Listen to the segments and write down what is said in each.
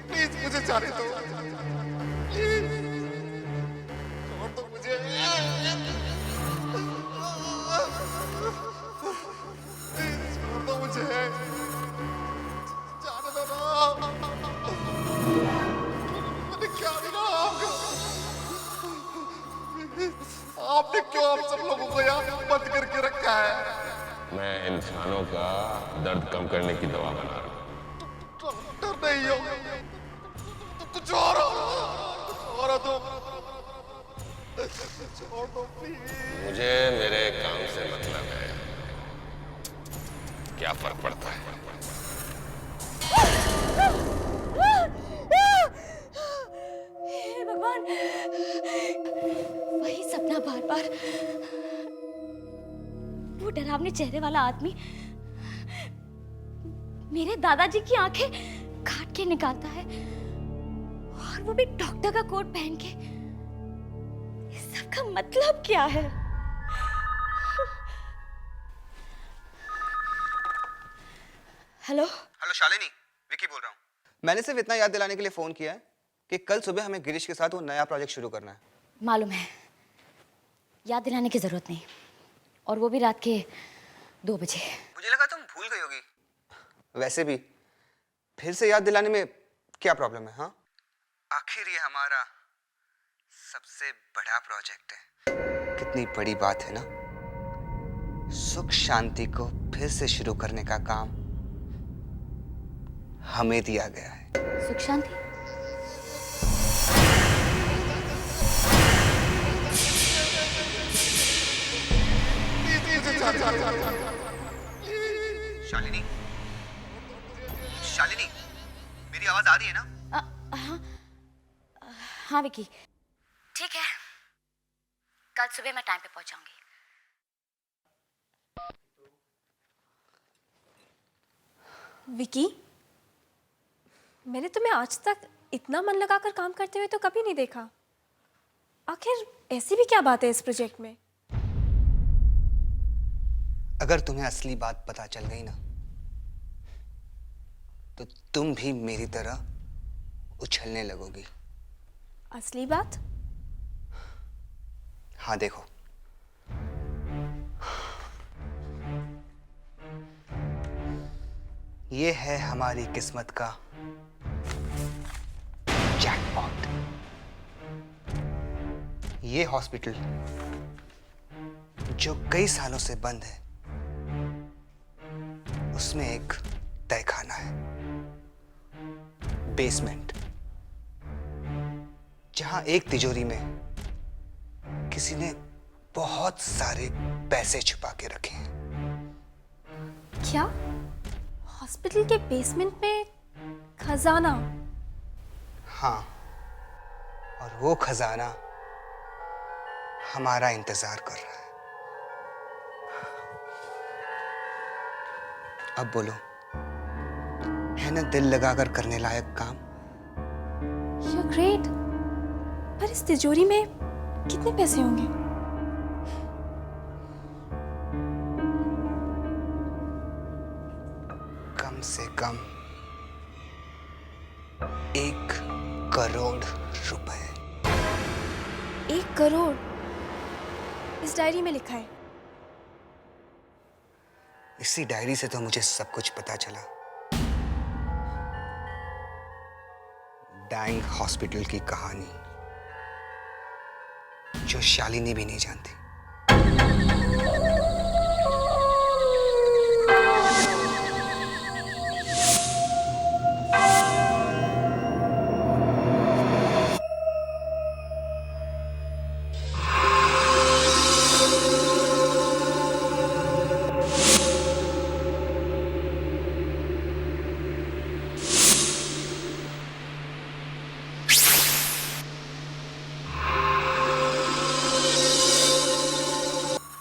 Please मुझे जाने दो, प्लीज छोड़ दो मुझे, प्लीज छोड़ दो मुझे, जाने दो ना। मैंने क्या बिगाड़ा आपका? आपने क्यों आप सब लोगों को यहाँ बंद करके रखा है? मैं इंसानों का दर्द कम करने की दवा बना रहा हूँ। डॉक्टर नहीं हो तो कुछ और हो तो छोड़ दो प्लीज। मुझे मेरे काम से मतलब है, क्या फर्क पड़ता है? हे भगवान, वही सपना बार बार। वो डरावने चेहरे वाला आदमी मेरे दादाजी की आंखें काट के निकालता है, और वो भी डॉक्टर का कोट पहन के। इस सब का मतलब क्या है? हेलो हेलो शालिनी, विकी बोल रहा हूँ। मैंने सिर्फ इतना याद दिलाने के लिए फोन किया है कि कल सुबह हमें गिरीश के साथ वो नया प्रोजेक्ट शुरू करना है। मालूम है, याद दिलाने की जरूरत नहीं, और वो भी रात के 2 बजे। मुझे लगा तुम भूल गई होगी। वैसे भी फिर से याद दिलाने में क्या प्रॉब्लम है? हाँ, आखिर ये हमारा सबसे बड़ा प्रोजेक्ट है। कितनी बड़ी बात है ना। सुख शांति को फिर से शुरू करने का काम हमें दिया गया है। सुख शांति? शालिनी, शालिनी, मेरी आवाज आ रही है ना? हाँ हाँ विकी, ठीक है, कल सुबह मैं टाइम पे पहुंच जाऊंगी। विकी, मैंने तुम्हें आज तक इतना मन लगाकर काम करते हुए तो कभी नहीं देखा। आखिर ऐसी भी क्या बात है इस प्रोजेक्ट में? अगर तुम्हें असली बात पता चल गई ना, तो तुम भी मेरी तरह उछलने लगोगी। असली बात? हाँ देखो, ये है हमारी किस्मत का जैकपॉट। ये हॉस्पिटल जो कई सालों से बंद है, उसमें एक तहखाना है, बेसमेंट, जहां एक तिजोरी में किसी ने बहुत सारे पैसे छुपा के रखे हैं। क्या? हॉस्पिटल के बेसमेंट में खजाना? हाँ, और वो खजाना हमारा इंतजार कर रहा है। अब बोलो, है ना दिल लगाकर करने लायक काम? You're great। पर इस तिजोरी में कितने पैसे होंगे? कम से कम 1 करोड़ रुपए। 1 करोड़? इस डायरी में लिखा है। इसी डायरी से तो मुझे सब कुछ पता चला। डैंग हॉस्पिटल की कहानी जो शालिनी भी नहीं जानती।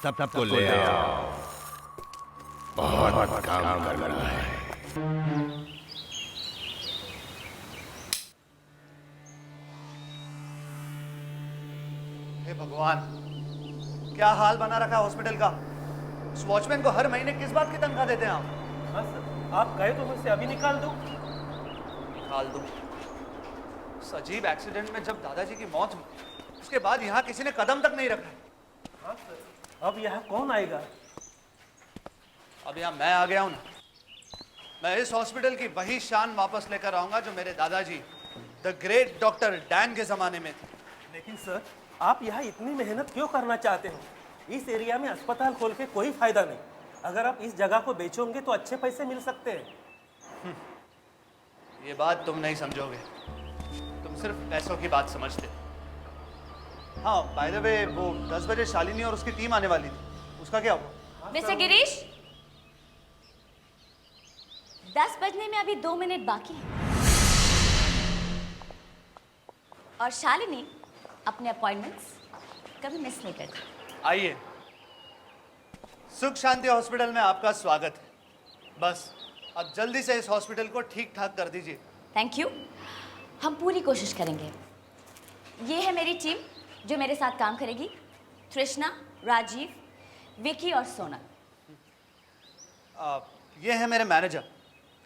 सबको ले आओ, बहुत काम करना है। हे भगवान, क्या हाल बना रखा है हॉस्पिटल का। उस वॉचमैन को हर महीने किस बात की तनख्वाह देते हैं आप? हाँ सर, आप कहे तो मुझसे अभी निकाल दो। निकाल दो? उस अजीब एक्सीडेंट में जब दादाजी की मौत हुई, उसके बाद यहाँ किसी ने कदम तक नहीं रखा है। हाँ सर, अब यहाँ कौन आएगा? अब यहाँ मैं आ गया हूँ ना। मैं इस हॉस्पिटल की वही शान वापस लेकर आऊंगा जो मेरे दादाजी द ग्रेट डॉक्टर डैन के जमाने में थी। लेकिन सर, आप यहाँ इतनी मेहनत क्यों करना चाहते हो? इस एरिया में अस्पताल खोल के कोई फायदा नहीं। अगर आप इस जगह को बेचोगे तो अच्छे पैसे मिल सकते हैं। ये बात तुम नहीं समझोगे, तुम सिर्फ पैसों की बात समझते। हाँ, बाय द वे, वो 10 बजे शालिनी और उसकी टीम आने वाली थी, उसका क्या हुआ? मिस्टर गिरीश, 10 बजने में अभी 2 मिनट बाकी है और शालिनी अपने अपॉइंटमेंट्स कभी मिस नहीं करती। आइए, सुख शांति हॉस्पिटल में आपका स्वागत है। बस अब जल्दी से इस हॉस्पिटल को ठीक ठाक कर दीजिए। थैंक यू, हम पूरी कोशिश करेंगे। ये है मेरी टीम जो मेरे साथ काम करेगी, तृष्णा, राजीव, विकी और सोना। ये है मेरे मैनेजर।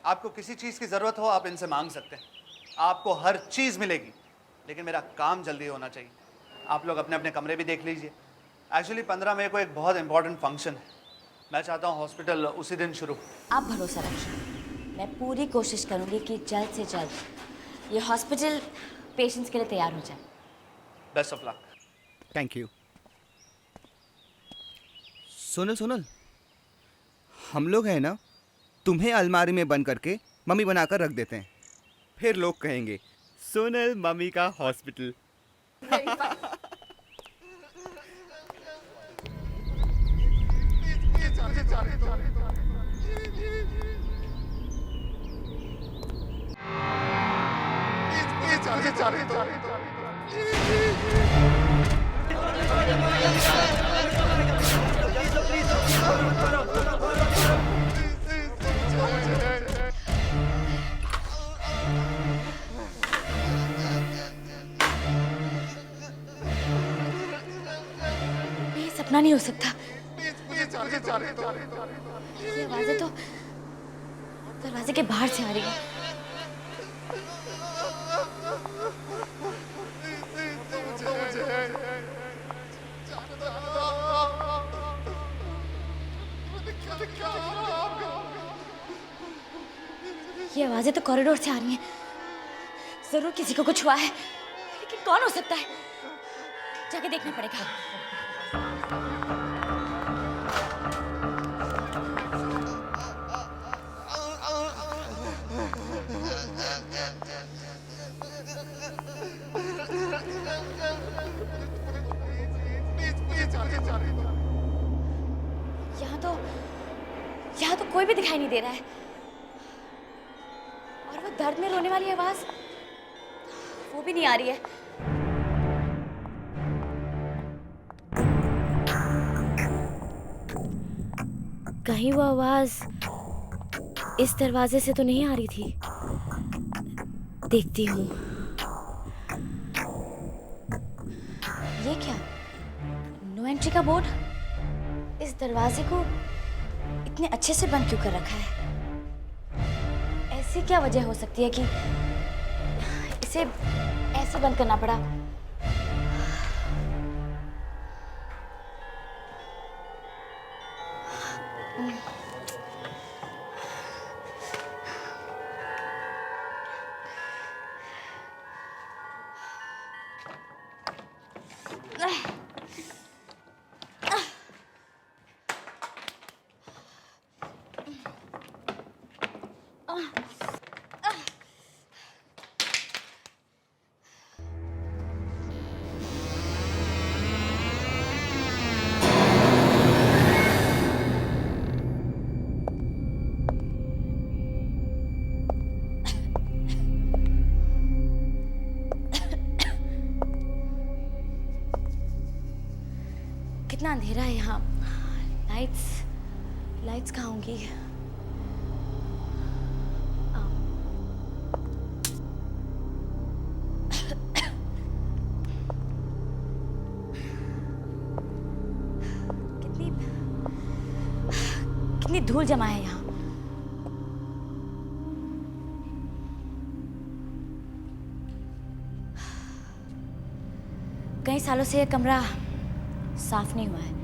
आपको किसी चीज़ की ज़रूरत हो आप इनसे मांग सकते हैं, आपको हर चीज़ मिलेगी, लेकिन मेरा काम जल्दी होना चाहिए। आप लोग अपने अपने कमरे भी देख लीजिए। एक्चुअली 15 मई को एक बहुत इंपॉर्टेंट फंक्शन है। मैं चाहता हूँ हॉस्पिटल उसी दिन शुरू। आप भरोसा रखिए, मैं पूरी कोशिश करूंगी कि जल्द से जल्द ये हॉस्पिटल पेशेंट्स के लिए तैयार हो जाए। Best of luck. Thank you. Sonal Sonal, हम लोग हैं ना, तुम्हें अलमारी में बंद करके मम्मी बनाकर रख देते हैं। फिर लोग कहेंगे सोनल मम्मी का हॉस्पिटल। ये सपना नहीं हो सकता। ये आवाजें तो दरवाजे के बाहर से आ रही है। ये आवाजें तो कॉरिडोर से आ रही हैं। जरूर किसी को कुछ हुआ है, लेकिन कौन हो सकता है? जाके देखना पड़ेगा। यहाँ तो कोई भी दिखाई नहीं दे रहा है, और वो दर्द में रोने वाली आवाज वो भी नहीं आ रही है। कहीं वो आवाज इस दरवाजे से तो नहीं आ रही थी। देखती हूँ। ये क्या? नो एंट्री का बोर्ड इस दरवाजे को इतने अच्छे से बंद क्यों कर रखा है? ऐसी क्या वजह हो सकती है कि इसे ऐसे बंद करना पड़ा? कितना अंधेरा है यहाँ। लाइट्स लाइट्स कहाँ होंगी? कितनी कितनी धूल जमा है यहाँ। कई सालों से यह कमरा साफ नहीं हुआ है।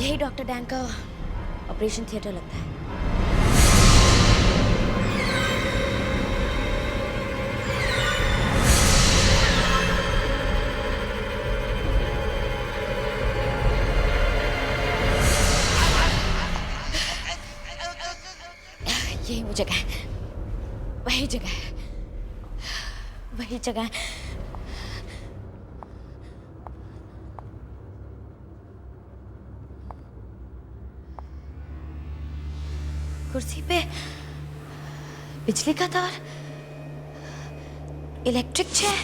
यही डॉक्टर डैंग का ऑपरेशन थिएटर लगता है। यही वो जगह है, वही जगह है, वही जगह है। कुर्सी पे बिजली का तार, इलेक्ट्रिक चेयर।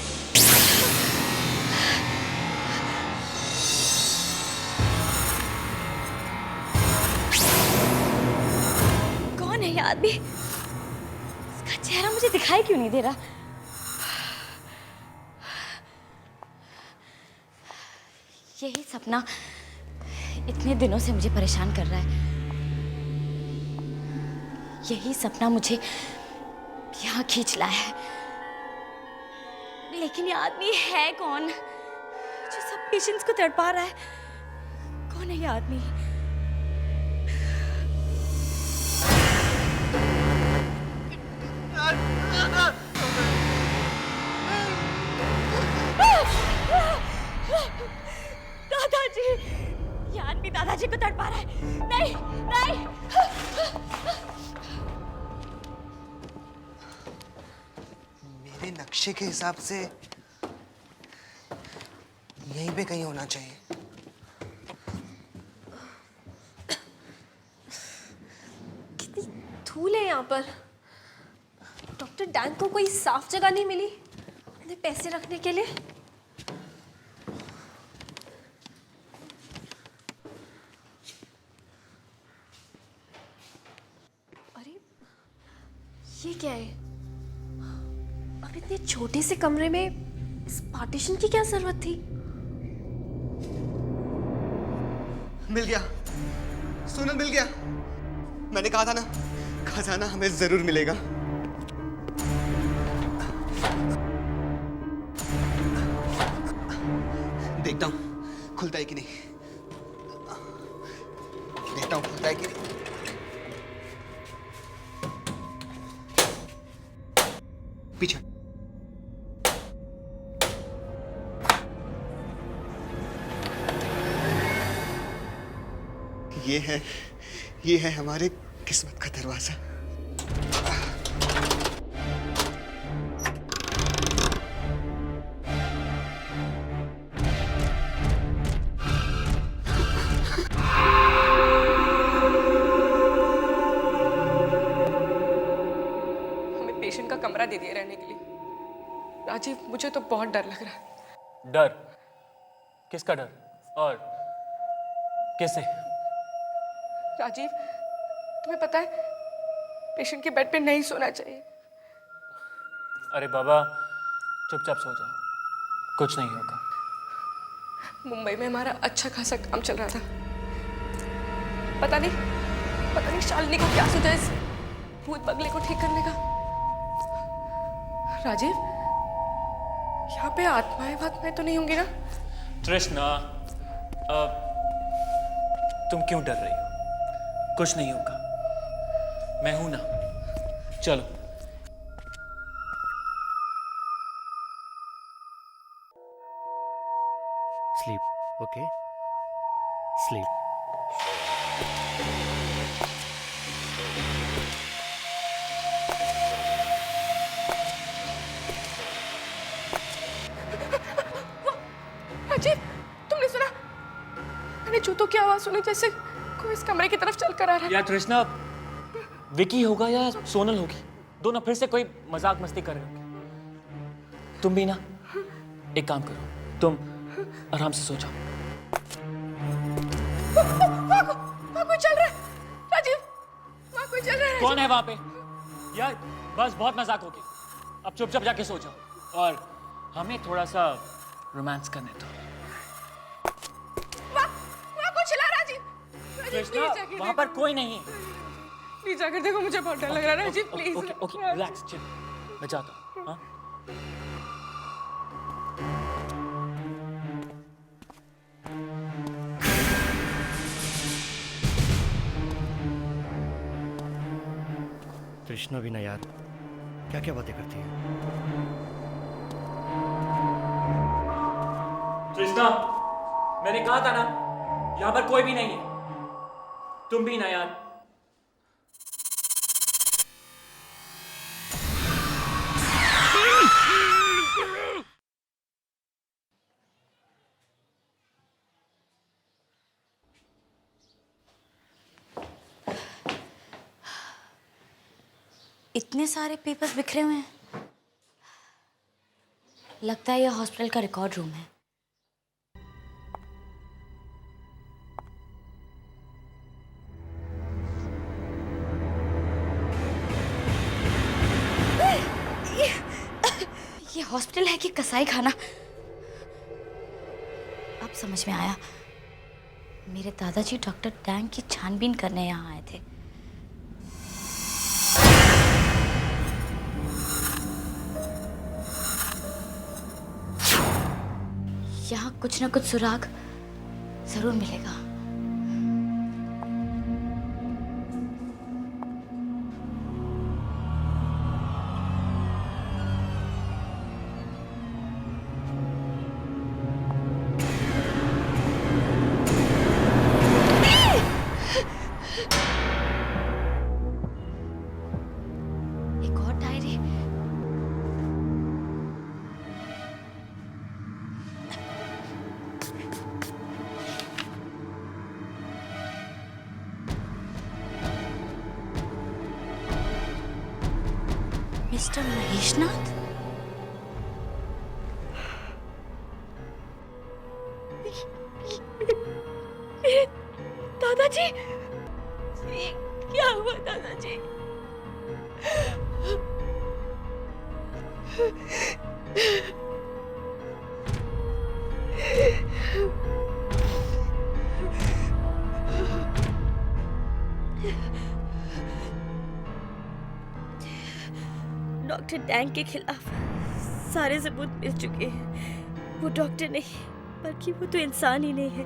कौन है ये आदमी? इसका चेहरा मुझे दिखाई क्यों नहीं दे रहा? यही सपना इतने दिनों से मुझे परेशान कर रहा है। यही सपना मुझे यहाँ खींच लाया है। लेकिन ये आदमी है कौन जो सब पेशेंट्स को तड़पा रहा है? कौन है ये आदमी? दादाजी, ये आदमी दादाजी को तड़पा रहा है। नहीं नहीं। मेरे नक्शे के हिसाब से यहीं पे कहीं होना चाहिए। कितनी धूल है यहाँ पर। डॉक्टर डैंग को कोई साफ जगह नहीं मिली अपने पैसे रखने के लिए। अरे ये क्या है? अब इतने छोटे से कमरे में इस पार्टीशन की क्या जरूरत थी? मिल गया, सोनल मिल गया। मैंने कहा था ना, खजाना हमें जरूर मिलेगा। देखता हूँ खुलता है कि नहीं। देखता हूँ खुलता है कि नहीं। पीछे। ये है हमारे किस्मत का दरवाजा। हमें पेशेंट का कमरा दे दिया रहने के लिए। राजीव, मुझे तो बहुत डर लग रहा है। डर? किसका डर और किससे? राजीव, तुम्हें पता है पेशेंट के बेड पे नहीं सोना चाहिए। अरे बाबा, चुपचाप सो जाओ, कुछ नहीं होगा। मुंबई में हमारा अच्छा खासा काम चल रहा था। पता नहीं शालिनी को क्या सोचा इस भूत बंगले को ठीक करने का। राजीव, यहाँ पे आत्माएं तो नहीं होंगी ना? तृष्णा, तुम क्यों डर रही हो? कुछ नहीं होगा, मैं हूं ना। चलो। Sleep, okay? Sleep. राजीव, तुमने सुना? मैंने जूतों की आवाज सुनी जैसे कोई इस कमरे की तरफ चल कर आ रहा है। या कृष्णा विकी होगा या सोनल होगी, दोनों फिर से कोई मजाक मस्ती कर रहे होंगे। तुम भी ना एक काम करो, तुम आराम से सो जाओ। वहाँ कोई चल रहा है राजीव, वहाँ कोई चल रहा है। कौन है वहां पे? यार बस बहुत मजाक हो गई, अब चुपचाप जाके सो जाओ और हमें थोड़ा सा रोमांस करने दो। वहाँ कोई चिल्ला राजीव। कृष्णा वहां पर कोई नहीं है। प्लीज जाकर देखो, मुझे बहुत डर लग रहा है Rajiv, please. Okay okay relax, chill, मैं जाता हूँ। हाँ कृष्णा भी ना यार, क्या क्या बातें करती है। कृष्णा मैंने कहा था ना यहाँ पर कोई भी नहीं है, तुम भी ना यार। इतने सारे पेपर्स बिखरे हुए हैं। लगता है यह हॉस्पिटल का रिकॉर्ड रूम है। ये हॉस्पिटल है कि कसाई खाना? अब समझ में आया, मेरे दादाजी डॉक्टर डैंग की छानबीन करने यहाँ आए थे। यहाँ कुछ ना कुछ सुराग जरूर मिलेगा। एक और डायरी। मिस्टर महेशनाथ? दादाजी, ये क्या हुआ दादाजी? डॉक्टर डैंग के खिलाफ सारे सबूत मिल चुके हैं। वो डॉक्टर नहीं बल्कि वो तो इंसान ही नहीं है।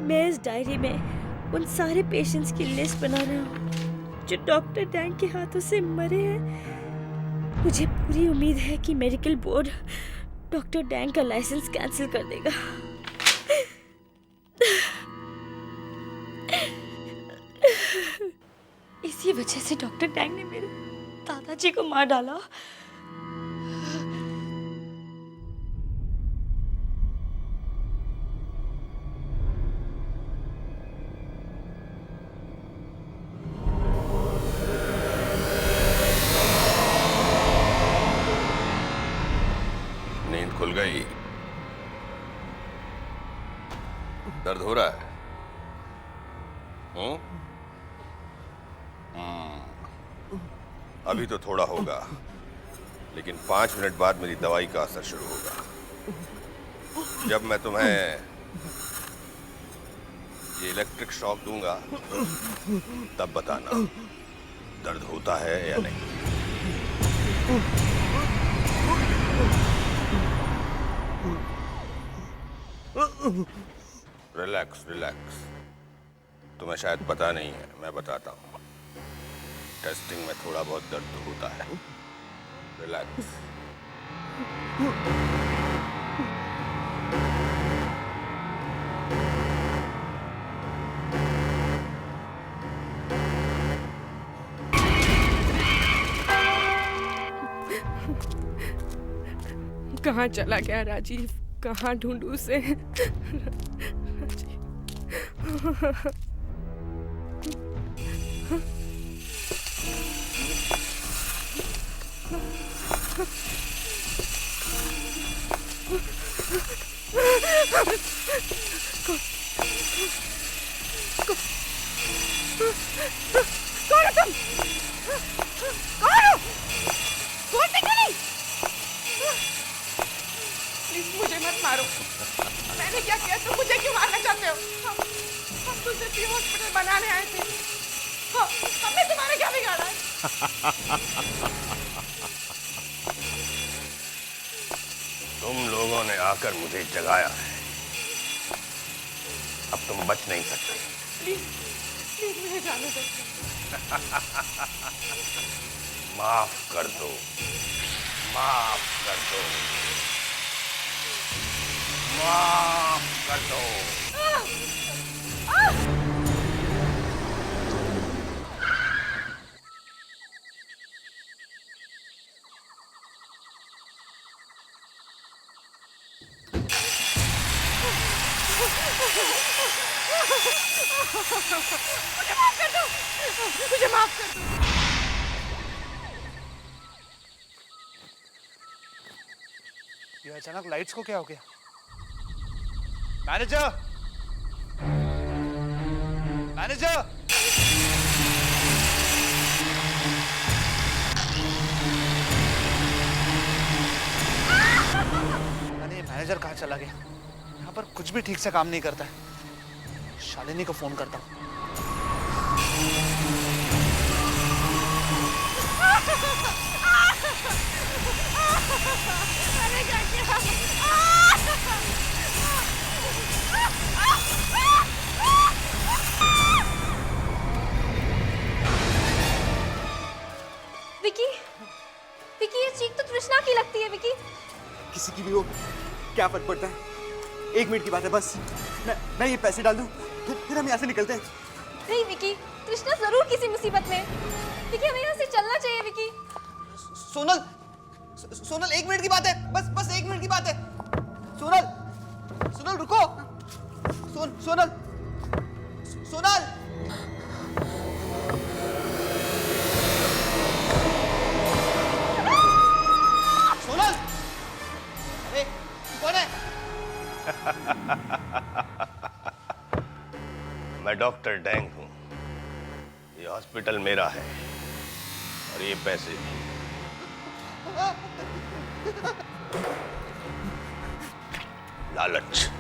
मैं इस डायरी में उन सारे पेशेंट्स की लिस्ट बना रहा हूँ जो डॉक्टर डैंग के हाथों से मरे हैं। मुझे पूरी उम्मीद है कि मेडिकल बोर्ड डॉक्टर डैंग का लाइसेंस कैंसिल कर देगा। इसी वजह से डॉक्टर डैंग ने मेरे दादाजी को मार डाला। नींद खुल गई? दर्द हो रहा है? अभी तो थोड़ा होगा, लेकिन 5 मिनट बाद मेरी दवाई का असर शुरू होगा। जब मैं तुम्हें ये इलेक्ट्रिक शॉक दूंगा तब बताना दर्द होता है या नहीं। Relax relax. तुम्हें शायद पता नहीं है, मैं बताता हूँ। टेस्टिंग में थोड़ा बहुत दर्द तो होता है। रिलैक्स। कहाँ चला गया राजीव? कहाँ ढूंढूं उसे? राजीव। प्लीज मुझे मत मारो। मैंने क्या किया तुम मुझे क्यों मारना चाहते हो? हम तुझे फ्री हॉस्पिटल बनाने आए थे। हमने तुम्हारा क्या बिगाड़ा है? तुम लोगों ने आकर मुझे जगाया है, अब तुम बच नहीं सकते। प्लीज प्लीज मुझे जाने दो। माफ कर दो, माफ कर दो, माफ कर दो। मुझे माफ कर दो, मुझे माफ कर दो। ये अचानक लाइट्स को क्या हो गया? मैनेजर, मैनेजर, मैंने मैनेजर कहाँ चला गया? यहाँ पर कुछ भी ठीक से काम नहीं करता है। शालिनी को फोन करता हूँ। मैंने क्या किया? विकी, विकी ये चीख तो तृष्णा की लगती है विकी। किसी की भी हो, क्या फर्क पड़ता है? 1 मिनट की बात है बस। मैं ये पैसे डाल दूं, फिर हम यहाँ से निकलते हैं। नहीं विकी, तृष्णा जरूर किसी मुसीबत में। विकी हमें यहाँ से चलना चाहिए विकी। सोनल, सोनल 1 मिनट की बात है, बस 1 मिनट की बात है। सोनल, सोनल रुको। सोनल, सोनल। सोनल, अरे कौन है? मैं डॉक्टर डैंग हूं। ये हॉस्पिटल मेरा है और ये पैसे भी। लालच,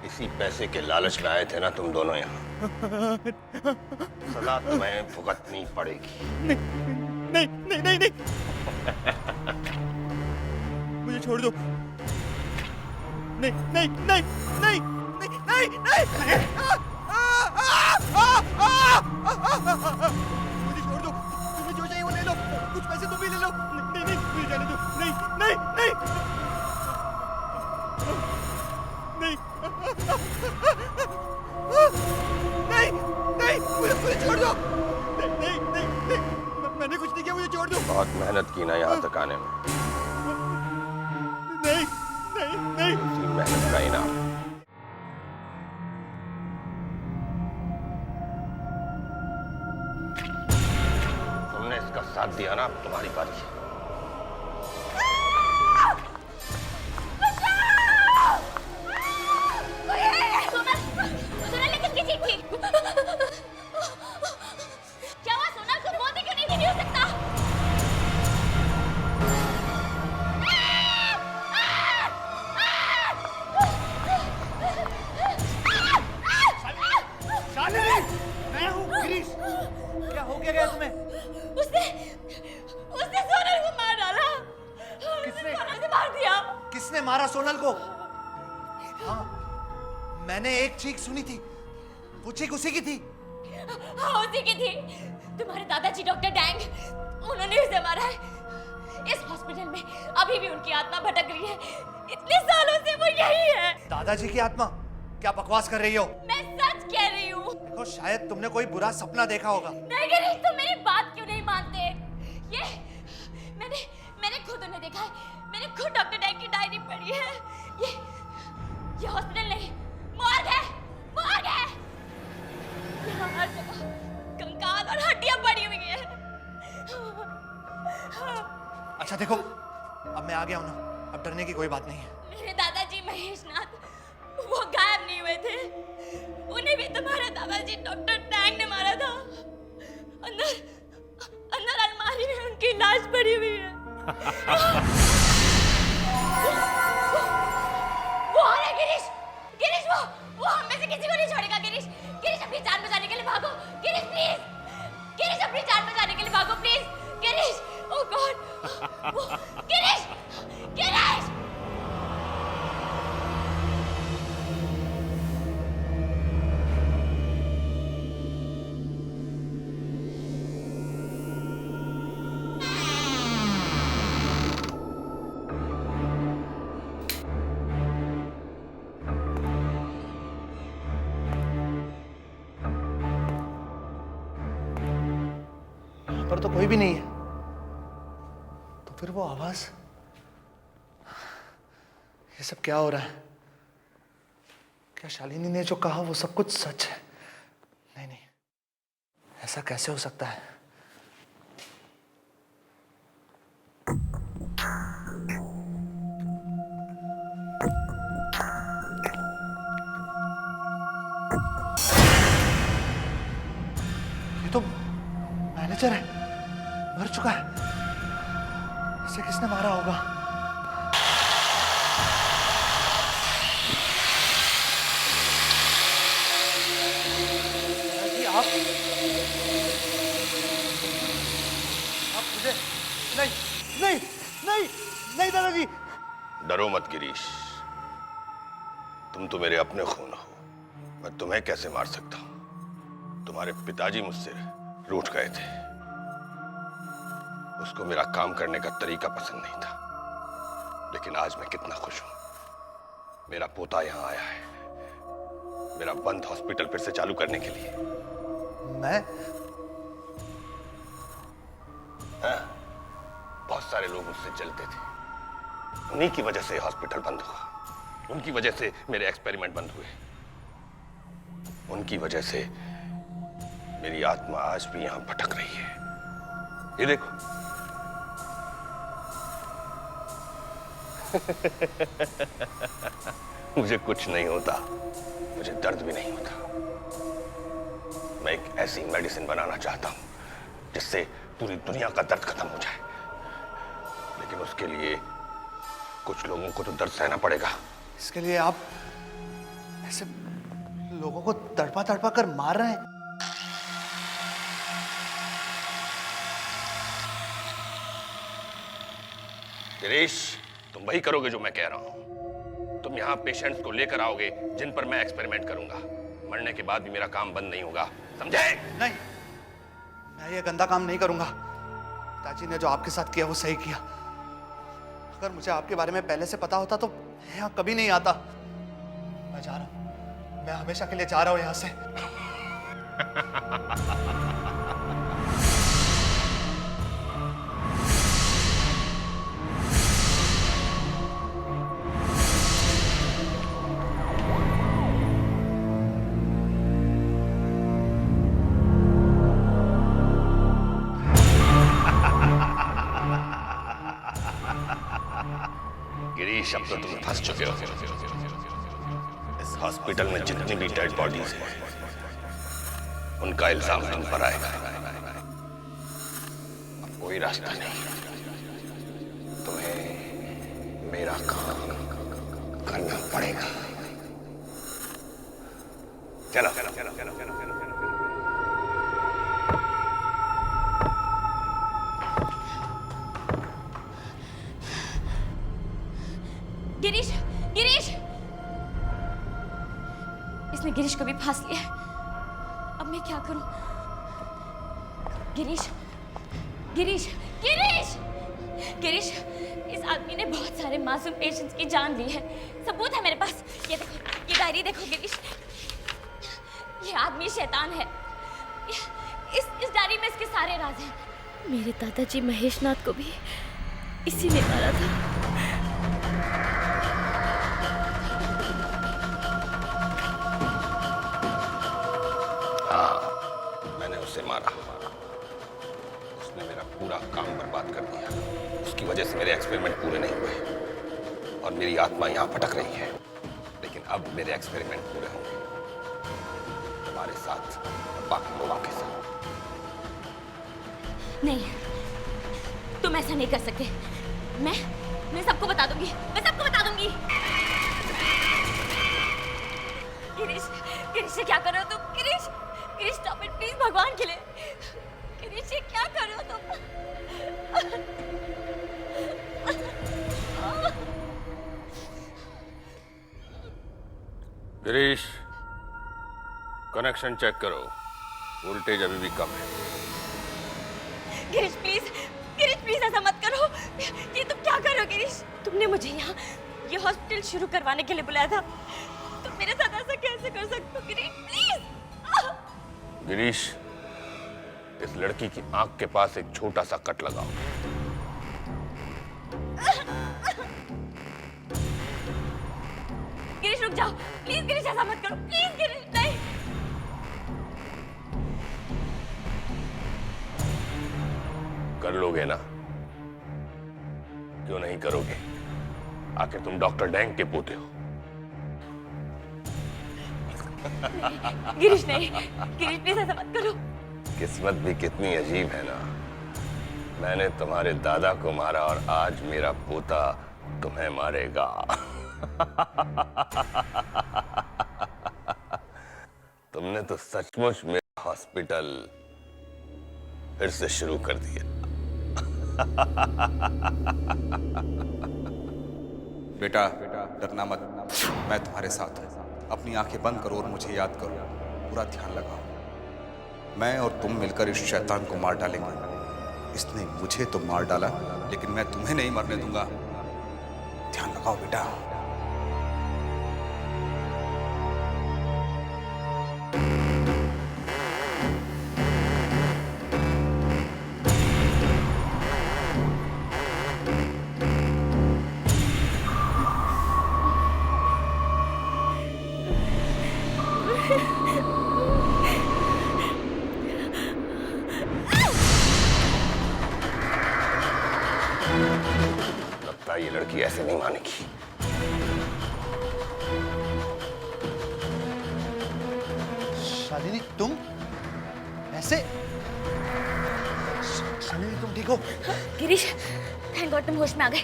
इसी पैसे के लालच में आए थे ना तुम दोनों यहाँ। सजा तुम्हें भुगतनी पड़ेगी। नहीं नहीं नहीं नहीं, मुझे छोड़ दो। नहीं नहीं नहीं नहीं नहीं नहीं नहीं, मुझे छोड़ दो। तुम्हें जो चाहिए वो ले लो, कुछ पैसे तुम भी ले लो। नहीं नहीं मुझे जाने दो। नहीं नहीं नहीं नहीं नहीं नहीं, मुझे छोड़ दो। नहीं नहीं नहीं नहीं, मैंने कुछ नहीं किया, मुझे छोड़ दो। बहुत मेहनत की ना यहाँ तक आने में, नहीं नहीं नहीं, इसी मेहनत का इनाम। तुमने इसका साथ दिया ना, अब तुम्हारी बारी है। क्या हुआ सोनल? तुम बोलते क्यों नहीं हो सकता? शालिनी, मैं हूँ गिरीश। क्या हो गया तुम्हें? उसने सोनल को मार डाला। किसने? सोनल को मार दिया। किसने मारा सोनल को? हाँ, मैंने एक चीख सुनी थी। वो चीख उसी की थी। हाँ उसी की थी। तुम्हारे दादाजी डॉक्टर डैंग, उन्होंने उसे मारा है। इस हॉस्पिटल में अभी भी उनकी आत्मा भटक रही है। इतने सालों से वो यही है। दादाजी की आत्मा? क्या बकवास कर रही हो? मैं सच कह रही हूँ। देखो, शायद तुमने कोई बुरा सपना देखा होगा। नहीं गिरीश, तुम मेरी बात क्यों नहीं मानते? ये मैंने खुद उन्हें देखा है। मैंने खुद डॉक्टर डैंग की डायरी पढ़ी है। ये हॉस्पिटल नहीं, मॉर्ग है। अच्छा देखो, अब मैं आ गया हूं ना, अब डरने की कोई बात नहीं है। मेरे दादाजी महेशनाथ वो गायब नहीं हुए थे। उन्हें भी तुम्हारा दादाजी डॉक्टर टैंग ने मारा था। अंदर अंदर अलमारी में उनकी लाश पड़ी हुई है। वो आ रहा है गिरीश। गिरीश वो हम में से किसी को नहीं छोड़ेगा। गिरीश गिरीश अपनी जान बचाने के लिए भागो। गिरीश प्लीज, गिरीश अपनी जान बचाने के लिए भागो please. Girish, oh God, Girish Girish. पर तो कोई भी नहीं है, तो फिर वो आवाज, ये सब क्या हो रहा है? क्या शालिनी ने जो कहा वो सब कुछ सच है? नहीं नहीं, ऐसा कैसे हो सकता है? ये तो मैनेजर है, मर चुका है। इसे किसने मारा होगा? दादाजी आप मुझे नहीं नहीं नहीं नहीं दादाजी। डरो मत गिरीश, तुम तो मेरे अपने खून हो, मैं तुम्हें कैसे मार सकता हूं? तुम्हारे पिताजी मुझसे रूठ गए थे, उसको मेरा काम करने का तरीका पसंद नहीं था, लेकिन आज मैं कितना खुश हूं। मेरा पोता यहां आया है, मेरा बंद हॉस्पिटल फिर से चालू करने के लिए। मैं? हाँ, बहुत सारे लोग मुझसे जलते थे, उन्हीं की वजह से हॉस्पिटल बंद हुआ, उनकी वजह से मेरे एक्सपेरिमेंट बंद हुए, उनकी वजह से मेरी आत्मा आज भी यहां भटक रही है। ये देखो, मुझे कुछ नहीं होता, मुझे दर्द भी नहीं होता। मैं एक ऐसी मेडिसिन बनाना चाहता हूं जिससे पूरी दुनिया का दर्द खत्म हो जाए, लेकिन उसके लिए कुछ लोगों को तो दर्द सहना पड़ेगा। इसके लिए आप ऐसे लोगों को तड़पा तड़पा कर मार रहे हैं? गिरीश, तुम वही करोगे जो मैं कह रहा हूं। तुम यहाँ पेशेंट्स को लेकर आओगे जिन पर मैं एक्सपेरिमेंट करूंगा। मरने के बाद भी मेरा काम बंद नहीं होगा, समझे? नहीं, मैं ये गंदा काम नहीं करूंगा। पिताजी ने जो आपके साथ किया वो सही किया। अगर मुझे आपके बारे में पहले से पता होता तो मैं यहाँ कभी नहीं आता। मैं जा रहा हूं, मैं हमेशा के लिए जा रहा हूं यहाँ से। गिरीश, अब तो तुम फंस चुके हो। इस हॉस्पिटल में जितनी भी डेड बॉडीज हैं, उनका इल्जाम तुम पर आएगा। अब कोई रास्ता नहीं, तुम्हें मेरा काम करना पड़ेगा। चलो चलो चलो चलो चलो चलो। गिरीश, गिरीश, इसने गिरीश को भी फांस लिया। अब मैं क्या करूं? गिरीश, गिरीश, गिरीश, गिरीश, इस आदमी ने बहुत सारे मासूम पेशेंट्स की जान ली है। सबूत है मेरे पास। ये देखो, ये डायरी देखो गिरीश। ये आदमी शैतान है। इस डायरी में इसके सारे राज हैं। मेरे दादाजी महेशनाथ को भी इसी ने मारा था। उसे मारा, उसने मेरा पूरा काम बर्बाद कर दिया। उसकी वजह से मेरे एक्सपेरिमेंट पूरे नहीं हुए और मेरी आत्मा यहाँ भटक रही है। लेकिन अब मेरे एक्सपेरिमेंट पूरे होंगे, तुम्हारे साथ, बाकी लोगों के साथ। नहीं, तुम ऐसा नहीं कर सकते। मैं सबको बता दूंगी, मैं सबको बता दूंगी। गिरीश, गिरीश ये क्या कर रहे हो तुम? Girish, Girish stop it please, भगवान के लिए। गिरीश ये क्या कर रहे हो तुम? गिरीश, कनेक्शन चेक करो, वोल्टेज अभी भी कम है। गिरीश प्लीज ऐसा मत करो। ये तुम क्या कर रहे हो गिरीश? तुमने मुझे यहाँ ये हॉस्पिटल शुरू करवाने के लिए बुलाया था, तुम मेरे साथ ऐसा कैसे कर सकते हो गिरीश? प्लीज। गिरीश, इस लड़की की आंख के पास एक छोटा सा कट लगाओ। गिरीश रुक जाओ प्लीज। गिरीश ऐसा मत करो प्लीज। गिरीश नहीं। कर लोगे ना? क्यों नहीं करोगे? आखिर तुम डॉक्टर डैंग के पोते हो। गिरीश नहीं, गिरीश प्लीज ऐसा मत करो। किस्मत भी कितनी अजीब है ना। मैंने तुम्हारे दादा को मारा और आज मेरा पोता तुम्हें मारेगा। तुमने तो सचमुच मेरा हॉस्पिटल फिर से शुरू कर दिया। बेटा डरना मत, मैं तुम्हारे साथ हूँ। अपनी आंखें बंद करो और मुझे याद करो, पूरा ध्यान लगाओ। मैं और तुम मिलकर इस शैतान को मार डालेंगे। इसने मुझे तो मार डाला, लेकिन मैं तुम्हें नहीं मरने दूंगा। ध्यान लगाओ बेटा। लगता है ये लड़की ऐसे नहीं मानेगी। शालिनी तुम ऐसे? शालिनी तुम ठीक हो? गिरीश थैंक गॉड तुम होश में आ गए।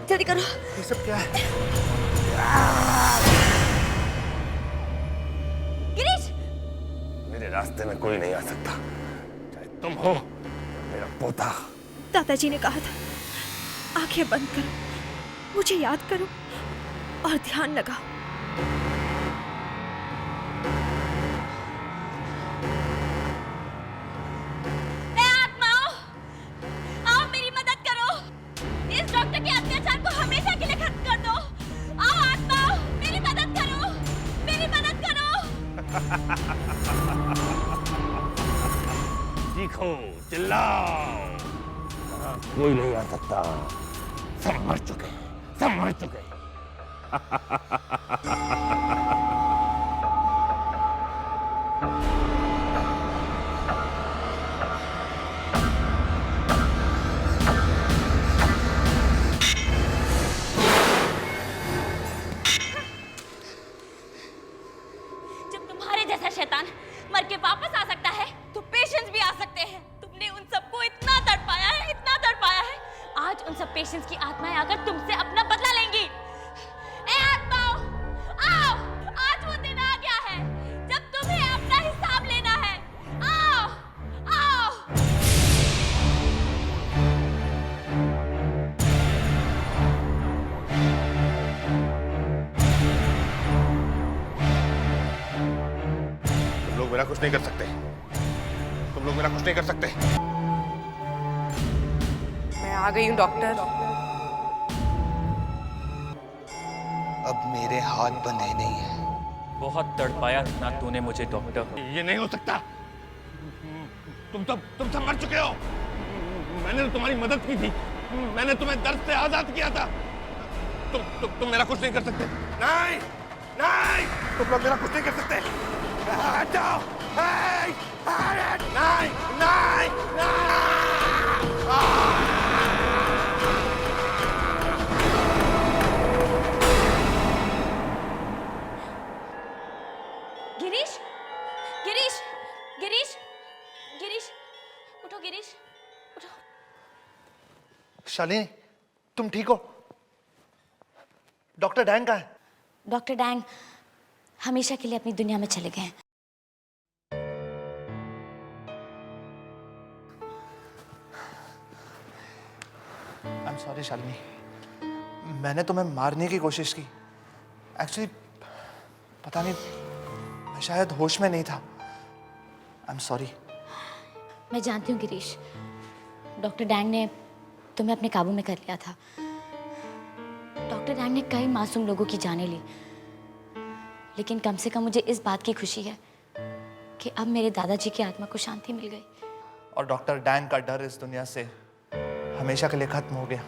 जल्दी करो। ये सब क्या है? गिरीश मेरे रास्ते में कोई नहीं आ सकता, चाहे तुम हो मेरा पोता। दादाजी ने कहा था आंखें बंद करो, मुझे याद करो और ध्यान लगाओ। ए आत्माओं, आओ मेरी मदद करो। इस डॉक्टर के अत्याचार को हमेशा के लिए खत्म कर दो। आओ आत्माओं, मेरी मदद करो, मेरी मदद करो। चीखो, चिल्लाओ, कोई नहीं आ सकता। सब मर चुके, सब मर चुके। जब तुम्हारे जैसा शैतान मर के वापस आ सकता है, तो पेशेंट्स भी आ सकते हैं। तुमने उन सबको इतना तड़पाया है, इतना तड़पाया है। आज उन सब पेशेंट्स की आत्माएं आकर तुमसे अपना बदला लेंगी। ए आत्माओं, आओ, आज वो दिन आ गया है जब तुम्हें अपना हिसाब लेना है। आओ, आओ। तुम लोग मेरा कुछ नहीं कर सकते, तुम लोग मेरा कुछ नहीं कर सकते। मैं आ गई हूँ डॉक्टर। अब मेरे हाथ बंधे नहीं है। बहुत तड़पाया ना तूने मुझे डॉक्टर। ये नहीं हो सकता। तुम सब मर चुके हो। मैंने तो तुम्हारी मदद की थी, मैंने तुम्हें दर्द से आजाद किया था। तुम मेरा कुछ नहीं कर सकते। नहीं, नहीं, तुम लोग मेरा कुछ नहीं कर सकते। हट जाओ। नहीं, नहीं, नहीं, नहीं। गिरीश, गिरीश, गिरीश, गिरीश, उठो गिरीश, उठो। शालिनी, तुम ठीक हो? डॉक्टर डैंग कहाँ है? डॉक्टर डैंग हमेशा के लिए अपनी दुनिया में चले गए हैं। आई एम सॉरी शालिनी, मैंने तुम्हें मारने की कोशिश की। एक्चुअली पता नहीं, मैं शायद होश में नहीं था। I am sorry. मैं जानती हूँ गिरीश, डॉक्टर डैंग ने तुम्हें अपने काबू में कर लिया था। डॉक्टर डैंग ने कई मासूम लोगों की जानें ली, लेकिन कम से कम मुझे इस बात की खुशी है कि अब मेरे दादाजी की आत्मा को शांति मिल गई। और डॉक्टर डैंग का डर इस दुनिया से हमेशा के लिए खत्म हो गया।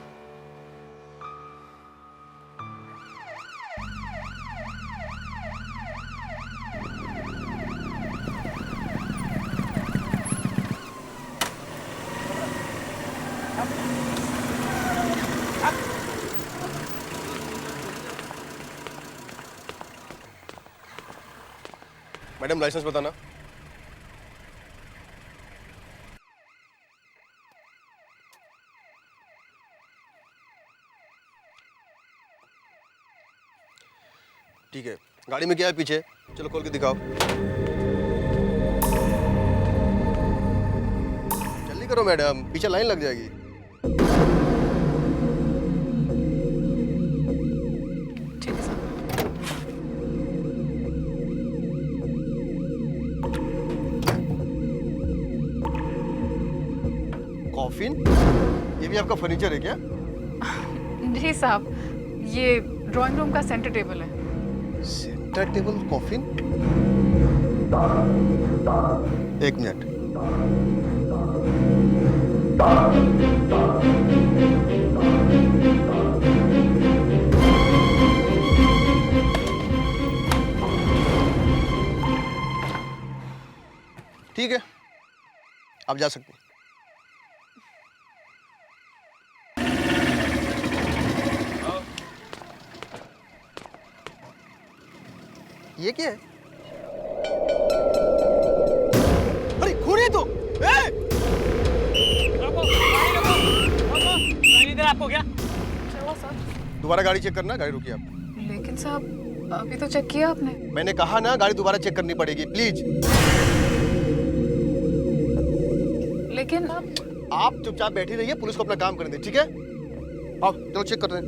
मैडम लाइसेंस बताना। ठीक है, गाड़ी में क्या है पीछे? चलो खोल के दिखाओ। जल्दी करो मैडम, पीछे लाइन लग जाएगी। ठीक है सर। कॉफिन? ये भी आपका फर्नीचर है क्या? जी साहब, ये ड्राइंग रूम का सेंटर टेबल है। Centre table coffin? एक मिनट। ठीक है, आप जा सकते हैं। ये क्या है? अरे खून है तो! आपको क्या हुआ सर? दोबारा गाड़ी चेक करना, गाड़ी रोकिए आप। लेकिन साहब अभी तो चेक किया आपने। मैंने कहा ना, गाड़ी दोबारा चेक करनी पड़ेगी, प्लीज। लेकिन आप चुपचाप बैठी रहिए, पुलिस को अपना काम करने दें, ठीक है? आओ चलो चेक करते हैं।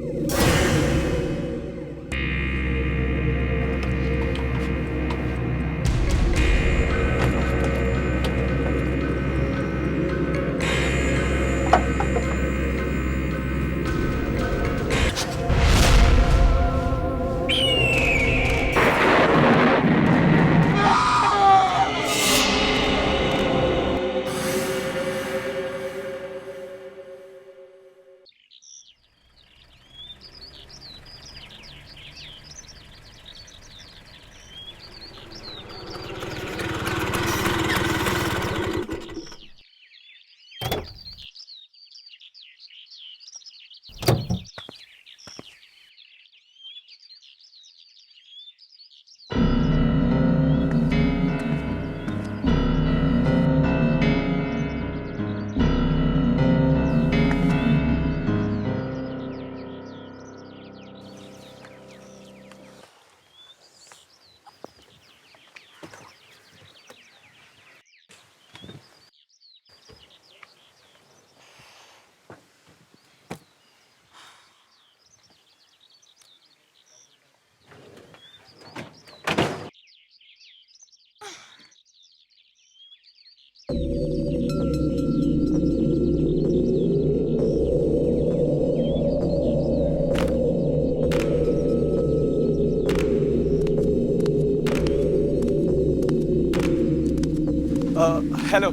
हेलो,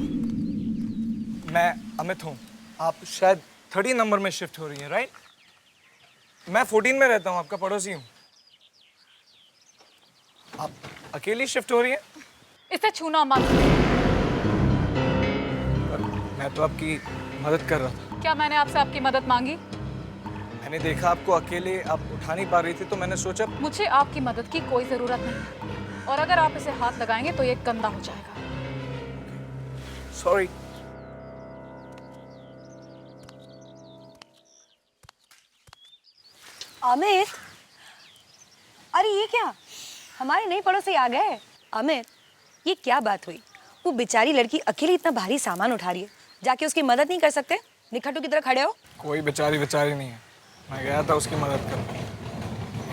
मैं अमित हूँ। आप शायद 13 नंबर में शिफ्ट हो रही हैं, राइट? मैं 14 में रहता हूँ, आपका पड़ोसी हूँ। आप अकेली शिफ्ट हो रही हैं? इसे छूना मत। मैं तो आपकी मदद कर रहा था। क्या मैंने आपसे आपकी मदद मांगी? मैंने देखा आपको अकेले आप उठा नहीं पा रही थी, तो मैंने सोचा। मुझे आपकी मदद की कोई ज़रूरत नहीं, और अगर आप इसे हाथ लगाएंगे तो ये गंदा हो जाएगा। सॉरी। अमित, अरे ये क्या, हमारे नए पड़ोसी आ गए। अमित, ये क्या बात हुई? वो बेचारी लड़की अकेली इतना भारी सामान उठा रही है, जाके उसकी मदद नहीं कर सकते? निखट्टू की तरह खड़े हो। कोई बेचारी नहीं है, मैं गया था उसकी मदद करने।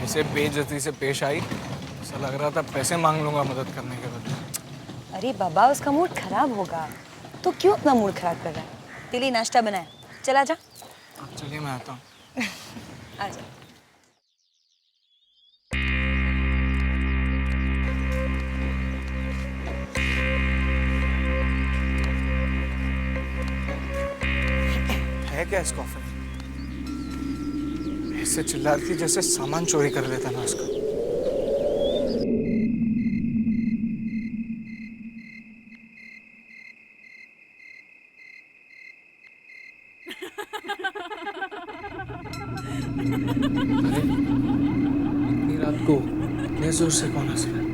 ऐसे बेइज्जती से पेश आई, ऐसा लग रहा था पैसे मांग लूंगा मदद करने के बदले। अरे बाबा, उसका मूड खराब होगा, तो क्यों अपना मूड खराब कर रहा है? तेरे लिए नाश्ता बनाया, चला जा। अब चलिए मैं आता हूँ। आजा। है क्या इस कॉफी में? ऐसे चिल्ला रही थी जैसे सामान चोरी कर लेता ना उसका। अरे इतनी रात को इतने जोर से कौन हंस रहा है?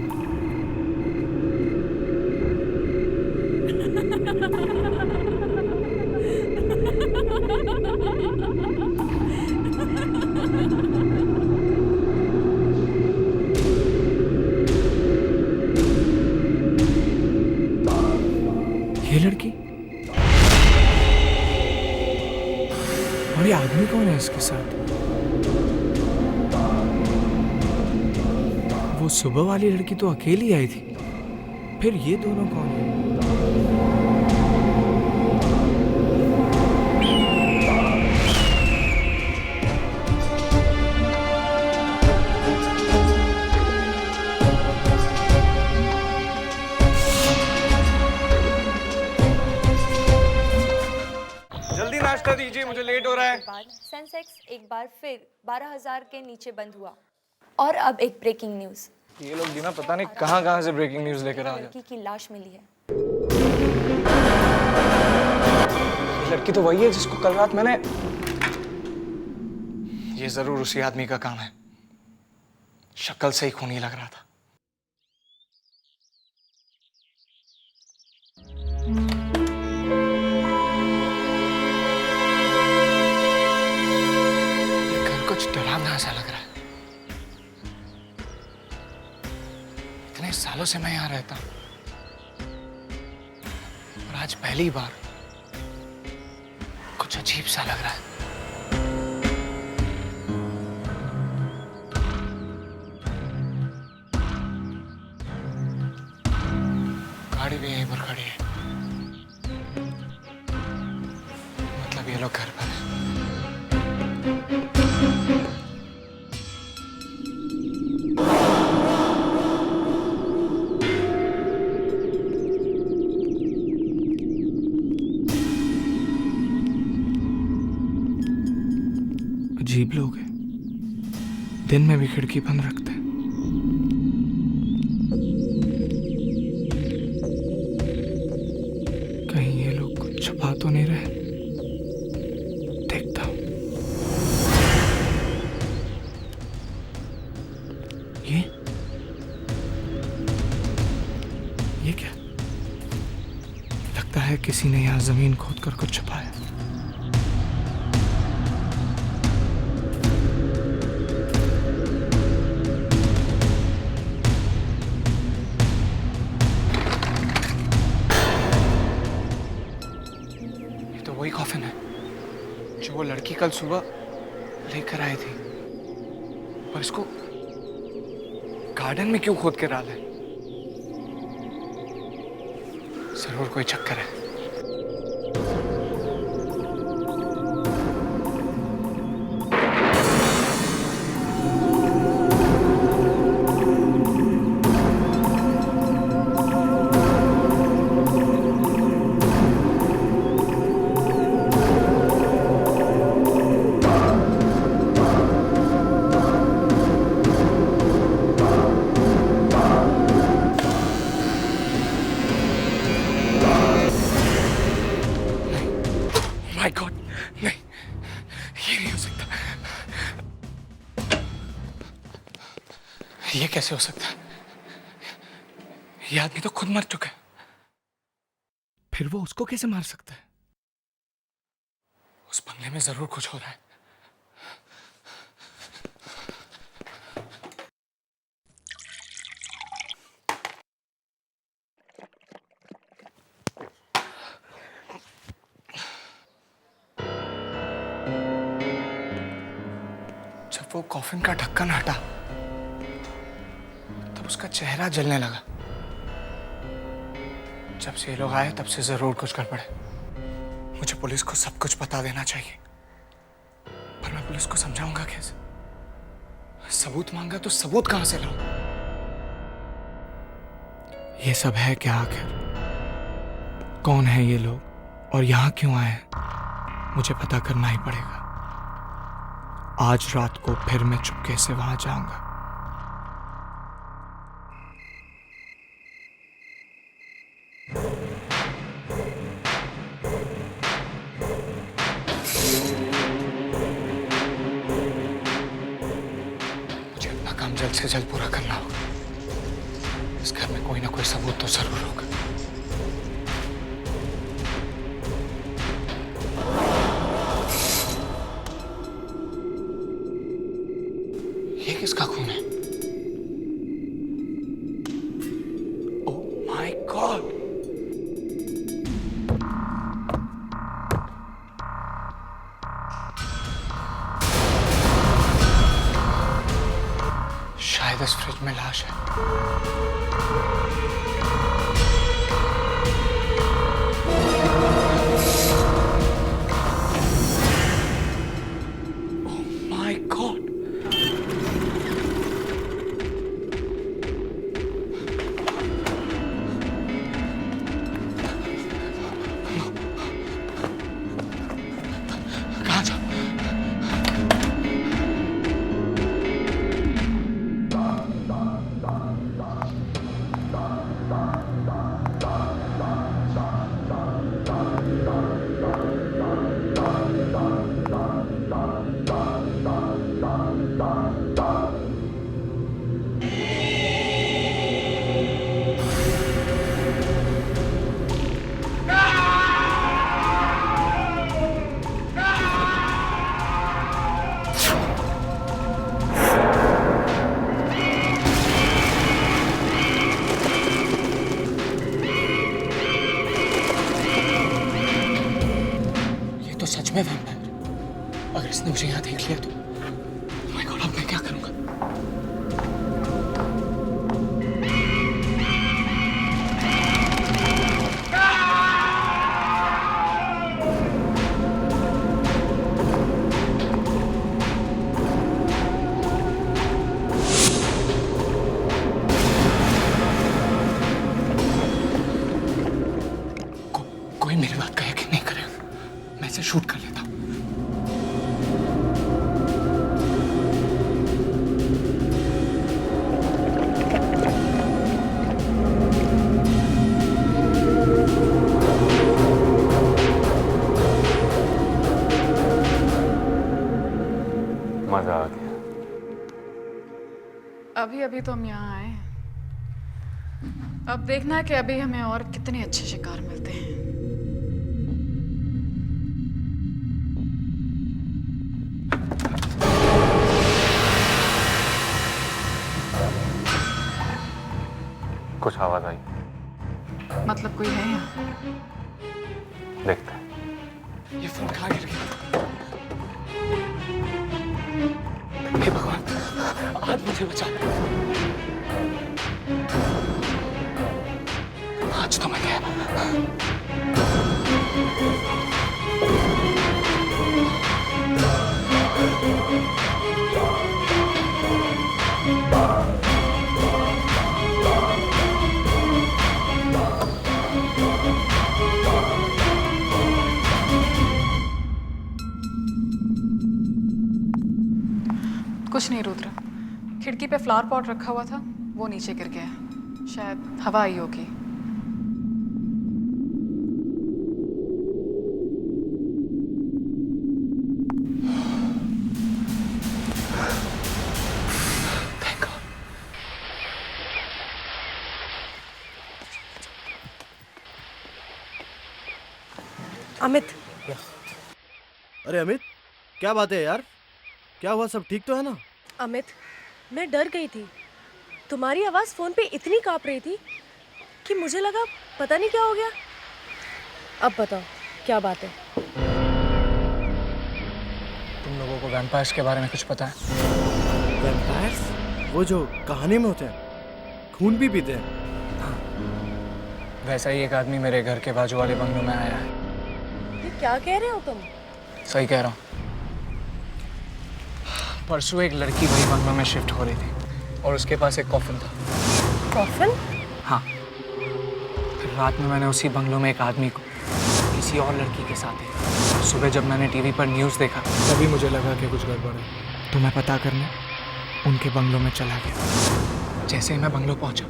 ये लड़की और ये आदमी कौन है इसके साथ? वो सुबह वाली लड़की तो अकेली आई थी, फिर ये दोनों कौन है? जल्दी नाश्ता दीजिए, मुझे लेट हो रहा है। सेंसेक्स एक बार फिर 12,000 के नीचे बंद हुआ। और अब एक ब्रेकिंग न्यूज़। ये लोग बिना पता नहीं कहाँ से ब्रेकिंग न्यूज़ लेकर आ जाते। लड़की की लाश मिली है। ये लड़की तो वही है जिसको कल रात मैंने... ये जरूर उसी आदमी का काम है, शक्ल से ही खूनी लग रहा था। ये घर कुछ डरावना सा लग रहा है। इतने सालों से मैं यहाँ रहता हूँ और आज पहली बार कुछ अजीब सा लग रहा है। गाड़ी भी यहीं पर खड़ी है, मतलब ये लोग घर पर है। अजीब लोग हैं, दिन में भी खिड़की बंद रखते हैं। कहीं ये लोग कुछ छुपा तो नहीं रहे? देखता हूं। ये क्या? लगता है किसी ने यहाँ जमीन खोद कर कुछ छुपाया। वही कॉफिन है जो वो लड़की कल सुबह लेकर आई थी, और इसको गार्डन में क्यों खोद के डाला है? जरूर कोई चक्कर है। माय गॉड, नहीं, ये नहीं हो सकता। ये कैसे हो सकता है? ये आदमी तो खुद मर चुका है, फिर वो उसको कैसे मार सकता है? उस बंगले में जरूर कुछ हो रहा है। जब वो कॉफिन का ढक्कन हटा तब उसका चेहरा जलने लगा। जब से ये लोग आए तब से जरूर कुछ गड़बड़ है। मुझे पुलिस को सब कुछ बता देना चाहिए, पर मैं पुलिस को समझाऊंगा कैसे? सबूत मांगा तो सबूत कहां से लाऊं? ये सब है क्या आखिर? कौन है ये लोग और यहां क्यों आए हैं? मुझे पता करना ही पड़ेगा। आज रात को फिर मैं चुपके से वहां जाऊंगा। मुझे अपना काम जल्द से जल्द पूरा करना होगा। इस घर में कोई ना कोई सबूत तो जरूर होगा। ये किसका खून है? Oh my God! शायद इस फ्रिज में लाश है। Oh my God! कहाँ जा? ये तो सच में वैम्पायर। अगर इसने मुझे यहाँ देख लिया तो oh my God, अब मैं क्या करूँगा? कोई मेरी बात का यकीन नहीं करेगा। मैं इसे शूट कर लेता हूँ। मजा आ गया। अभी अभी तो हम यहाँ आए, अब देखना है कि अभी हमें और कितने अच्छे शिकार मिलते हैं। कुछ आवाज आई? मतलब कोई है यहाँ? देखते हैं। ये फोन कहाँ गिर गया? हे भगवान, आज मुझे बचा। आज तो मैं गया। कुछ नहीं रुद्र, खिड़की पे फ्लावर पॉट रखा हुआ था, वो नीचे गिर गया है। शायद हवा आई होगी। अमित। अरे अमित, क्या बात है यार? क्या हुआ, सब ठीक तो है ना? अमित, मैं डर गई थी। तुम्हारी आवाज़ फ़ोन पे इतनी काँप रही थी कि मुझे लगा पता नहीं क्या हो गया। अब बताओ क्या बात है? तुम लोगों को वैम्पायर्स के बारे में कुछ पता है? वैम्पायर्स? वो जो कहानी में होते हैं, खून भी पीते हैं। वैसा ही एक आदमी मेरे घर के बाजू वाले बंगलों में आया है। ये क्या कह रहे हो तुम? सही कह रहा हूँ। परसों एक लड़की वही बंगलों में शिफ्ट हो रही थी और उसके पास एक कॉफिन था। कॉफिन? हाँ। फिर रात में मैंने उसी बंगलों में एक आदमी को किसी और लड़की के साथ देखा। सुबह जब मैंने टीवी पर न्यूज़ देखा तभी मुझे लगा कि कुछ गड़बड़ है, तो मैं पता करने उनके बंगलों में चला गया। जैसे ही मैं बंगलों पहुंचा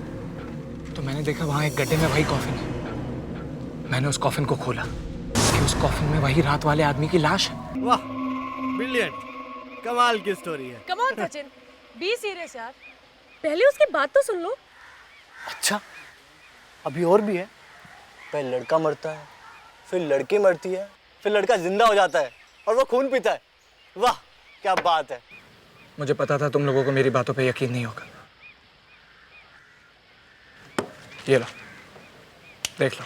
तो मैंने देखा वहाँ एक गड्ढे में वही कॉफिन है। मैंने उस कॉफिन को खोला कि उस कॉफिन में वही रात वाले आदमी की लाश है। वाह, ब्रिलियंट, कमाल की स्टोरी है। Come on Sachin, be serious यार। पहले उसकी बात तो सुन लो। अच्छा, अभी और भी है। पहले लड़का मरता है, फिर लड़की मरती है, फिर लड़का जिंदा हो जाता है और वो खून पीता है। वाह, क्या बात है। मुझे पता था तुम लोगों को मेरी बातों पे यकीन नहीं होगा। ये लो, देख लो।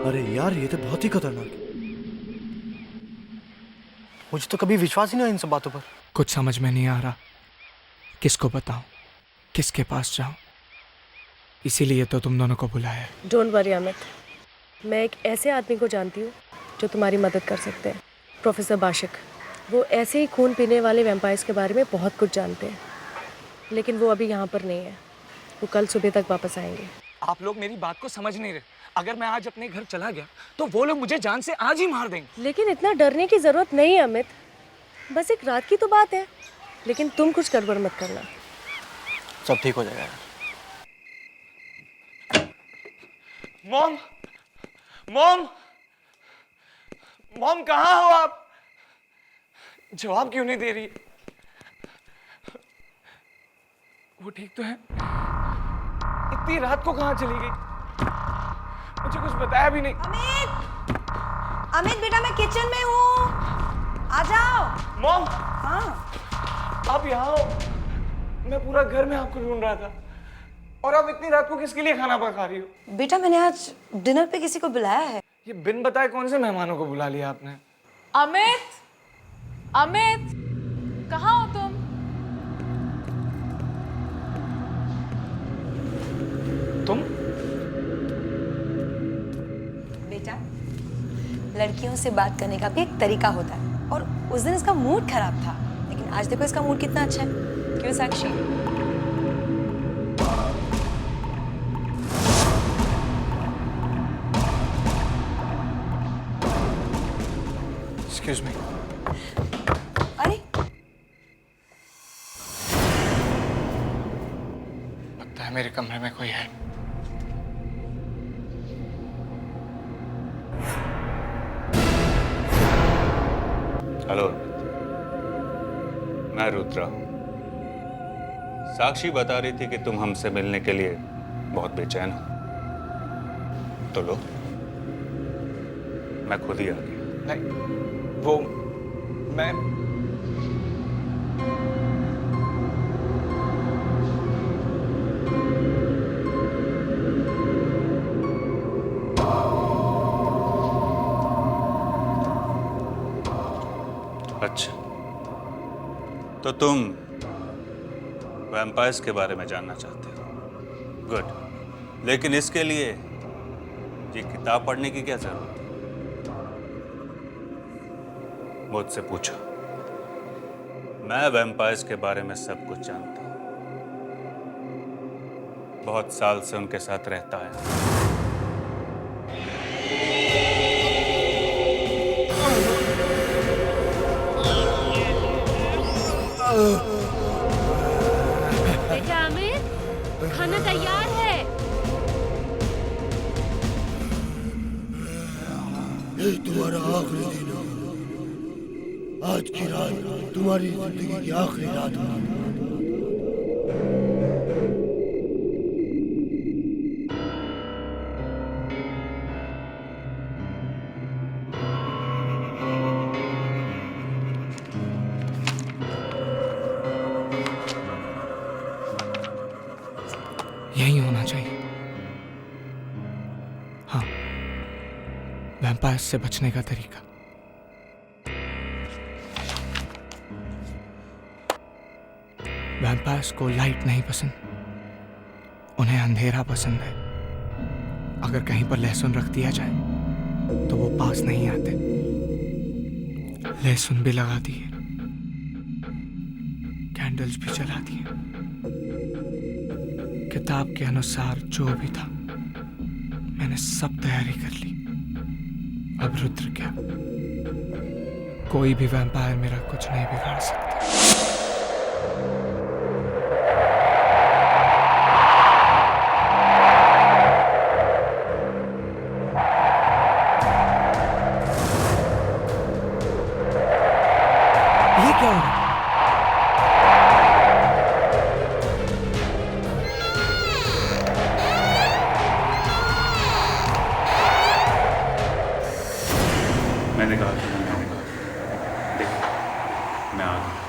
अरे यार, ये तो बहुत ही खतरनाक है। मुझे तो कभी विश्वास ही नहीं हुआ इन सब बातों पर। कुछ समझ में नहीं आ रहा, किसको बताऊं, किसके पास जाऊं। इसीलिए तो तुम दोनों को बुलाया है। डोंट वरी अमित, मैं एक ऐसे आदमी को जानती हूँ जो तुम्हारी मदद कर सकते हैं। प्रोफेसर बाशिक। वो ऐसे ही खून पीने वाले वैम्पायर्स के बारे में बहुत कुछ जानते हैं, लेकिन वो अभी यहाँ पर नहीं है। वो कल सुबह तक वापस आएंगे। आप लोग मेरी बात को समझ नहीं रहे। अगर मैं आज अपने घर चला गया तो वो लोग मुझे जान से आज ही मार देंगे। लेकिन इतना डरने की जरूरत नहीं है अमित, बस एक रात की तो बात है। लेकिन तुम कुछ गड़बड़ मत करना। सब ठीक हो जाएगा। मॉम, मॉम, मॉम कहाँ हो आप? जवाब क्यों नहीं दे रही? वो ठीक तो है? इतनी रात को कहाँ चली गई? मुझे कुछ बताया भी नहीं। अमित, अमित बेटा, मैं किचन में हूँ, आ जाओ। मॉम, हाँ, आप यहाँ हो? मैं पूरा घर में आपको ढूंढ रहा था। और आप इतनी रात को किसके लिए खाना पका रही हो? बेटा मैंने आज डिनर पे किसी को बुलाया है। ये बिन बताए कौन से मेहमानों को बुला लिया आपने? अमित, अमित, कहाँ हो तुम? तुम? बेटा, लड़कियों से बात करने का भी एक तरीका होता है, और उस दिन इसका मूड खराब था, लेकिन आज देखो इसका मूड कितना अच्छा है। क्यों साक्षी? Excuse me. अरे, लगता है मेरे कमरे में कोई है। हेलो, मैं रुद्रा हूं। साक्षी बता रही थी कि तुम हमसे मिलने के लिए बहुत बेचैन हो। तो लो, मैं खुद ही आ गया। नहीं, वो मैं अच्छा, तो तुम वैम्पायर्स के बारे में जानना चाहते हो? गुड, लेकिन इसके लिए ये किताब पढ़ने की क्या जरूरत है? मुझसे पूछो, मैं वैम्पायर्स के बारे में सब कुछ जानता हूं। बहुत साल से उनके साथ रहता है। बेटा अमित, खाना तैयार है। ये तुम्हारा आखिरी दिन है। आज की रात तुम्हारी जिंदगी की आखिरी रात है। यही होना चाहिए। हाँ, वैम्पायर्स से बचने का तरीका। वैम्पायर्स को लाइट नहीं पसंद, उन्हें अंधेरा पसंद है। अगर कहीं पर लहसुन रख दिया जाए तो वो पास नहीं आते। लहसुन भी लगा दिए, कैंडल्स भी जला दिए। किताब के अनुसार जो भी था मैंने सब तैयारी कर ली। अब रुद्र क्या, कोई भी वैम्पायर मेरा कुछ नहीं बिगाड़ सकता। ये क्या हो रहा है? मैंने कहा था, देखो मैं आ गया।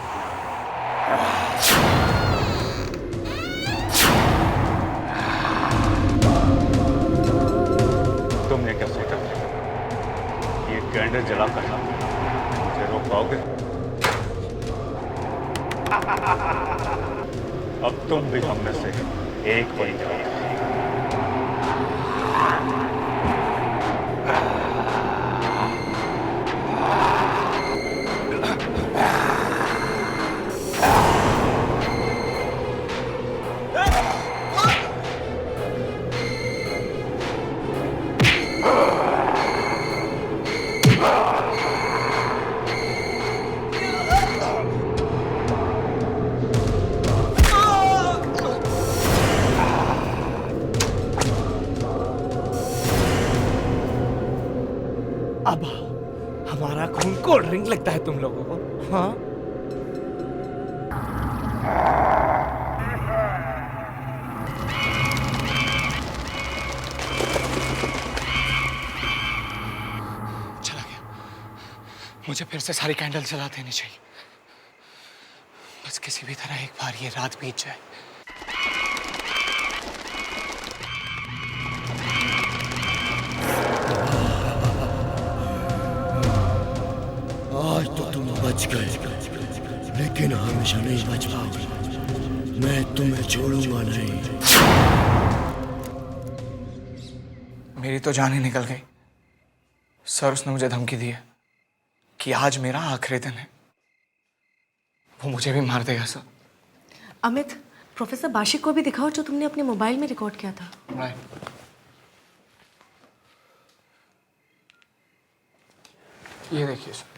तुमने क्या सोचा ये कैंडल जलाकर मुझे रोक पाओगे? अब तुम भी हम में से एक बन जाओगे। अब हमारा खून कोल्ड ड्रिंक लगता है तुम लोगों को? हाँ, चला गया। मुझे फिर से सारी कैंडल जला देनी चाहिए। बस किसी भी तरह एक बार ये रात बीत जाए। आज तो तुम बच गए, लेकिन हमेशा नहीं बच पाओगे। मैं तुम्हें छोड़ूंगा नहीं। मेरी तो जान ही निकल गई। सर, उसने मुझे धमकी दी है कि आज मेरा आखिरी दिन है। वो मुझे भी मार देगा सर। अमित, प्रोफेसर बाशिक को भी दिखाओ जो तुमने अपने मोबाइल में रिकॉर्ड किया था। राइट। ये देखिए sir.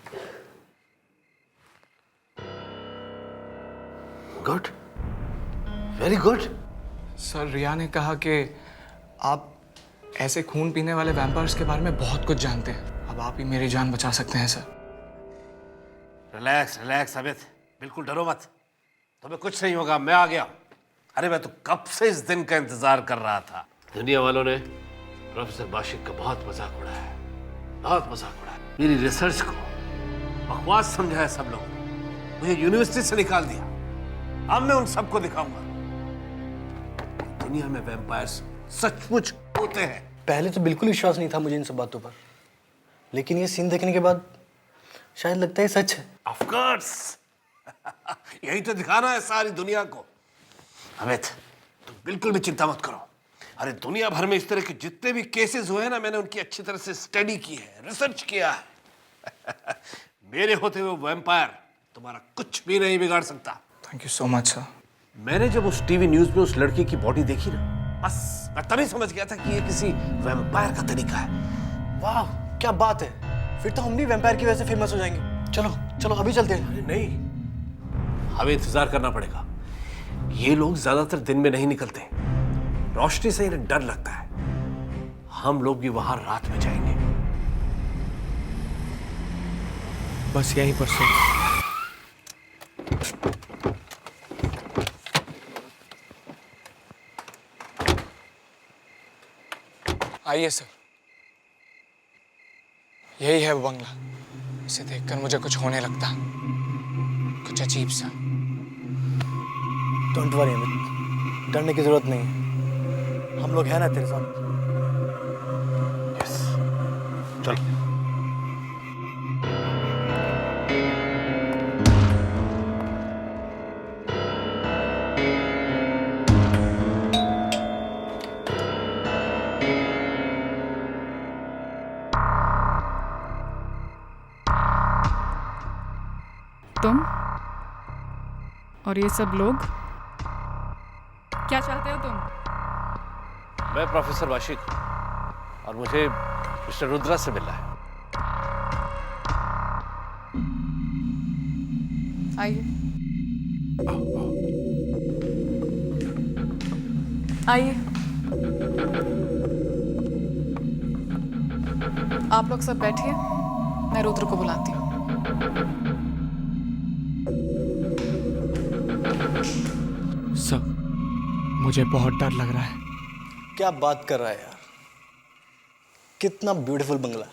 Good, very good. Sir, Riya ने कहा कि आप ऐसे खून पीने वाले वैम्पायर्स के बारे में बहुत कुछ जानते हैं। अब आप ही मेरी जान बचा सकते हैं सर। रिलैक्स रिलैक्स अमित, बिल्कुल डरो मत। तुम्हें कुछ नहीं होगा, मैं आ गया। अरे मैं तो कब से इस दिन का इंतजार कर रहा था। दुनिया वालों ने प्रोफेसर बाशिक का बहुत मजाक उड़ाया है, बहुत मजाक उड़ाया। मेरी रिसर्च को बकवास समझा है सब लोग। मुझे यूनिवर्सिटी से निकाल दिया। अब मैं उन सबको दिखाऊंगा दुनिया में वैम्पायर्स सचमुच होते हैं। पहले तो बिल्कुल विश्वास नहीं था मुझे इन सब बातों पर, लेकिन ये सीन देखने के बाद शायद लगता है सच है। ऑफ कोर्स यही तो दिखाना है सारी दुनिया को। अमित, तुम बिल्कुल भी चिंता मत करो। अरे दुनिया भर में इस तरह के जितने भी केसेस हुए हैं ना, मैंने उनकी अच्छी तरह से स्टडी की है, रिसर्च किया है। मेरे होते हुए वैम्पायर तुम्हारा कुछ भी नहीं बिगाड़ सकता। Thank you so much sir. मैंने जब उस टीवी न्यूज में उस लड़की की बॉडी देखी ना, बस मैं तभी समझ गया था कि ये किसी वैम्पायर का तरीका है। वाह, क्या बात है। फिर तो हम भी वैम्पायर की वजह से फेमस हो जाएंगे। चलो चलो अभी चलते हैं। अरे नहीं, हमें इंतजार करना पड़ेगा। ये लोग ज्यादातर दिन में नहीं निकलते, रोशनी से इन्हें डर लगता है। हम लोग भी वहां रात में जाएंगे। बस यहीं पर सो। आइए सर, यही है वो बंगला। इसे देखकर मुझे कुछ होने लगता, कुछ अजीब सा। डोंट वरी अमित, डरने की जरूरत नहीं है, हम लोग हैं ना तेरे साथ। यस, चल। तुम और ये सब लोग क्या चाहते हो तुम? मैं प्रोफेसर वाशिक और मुझे मिस्टर रुद्रा से मिलना है। आइए आइए। आप लोग सब बैठिए, मैं रुद्र को बुलाती हूँ। सर, मुझे बहुत डर लग रहा है। क्या बात कर रहा है यार, कितना ब्यूटीफुल बंगला है,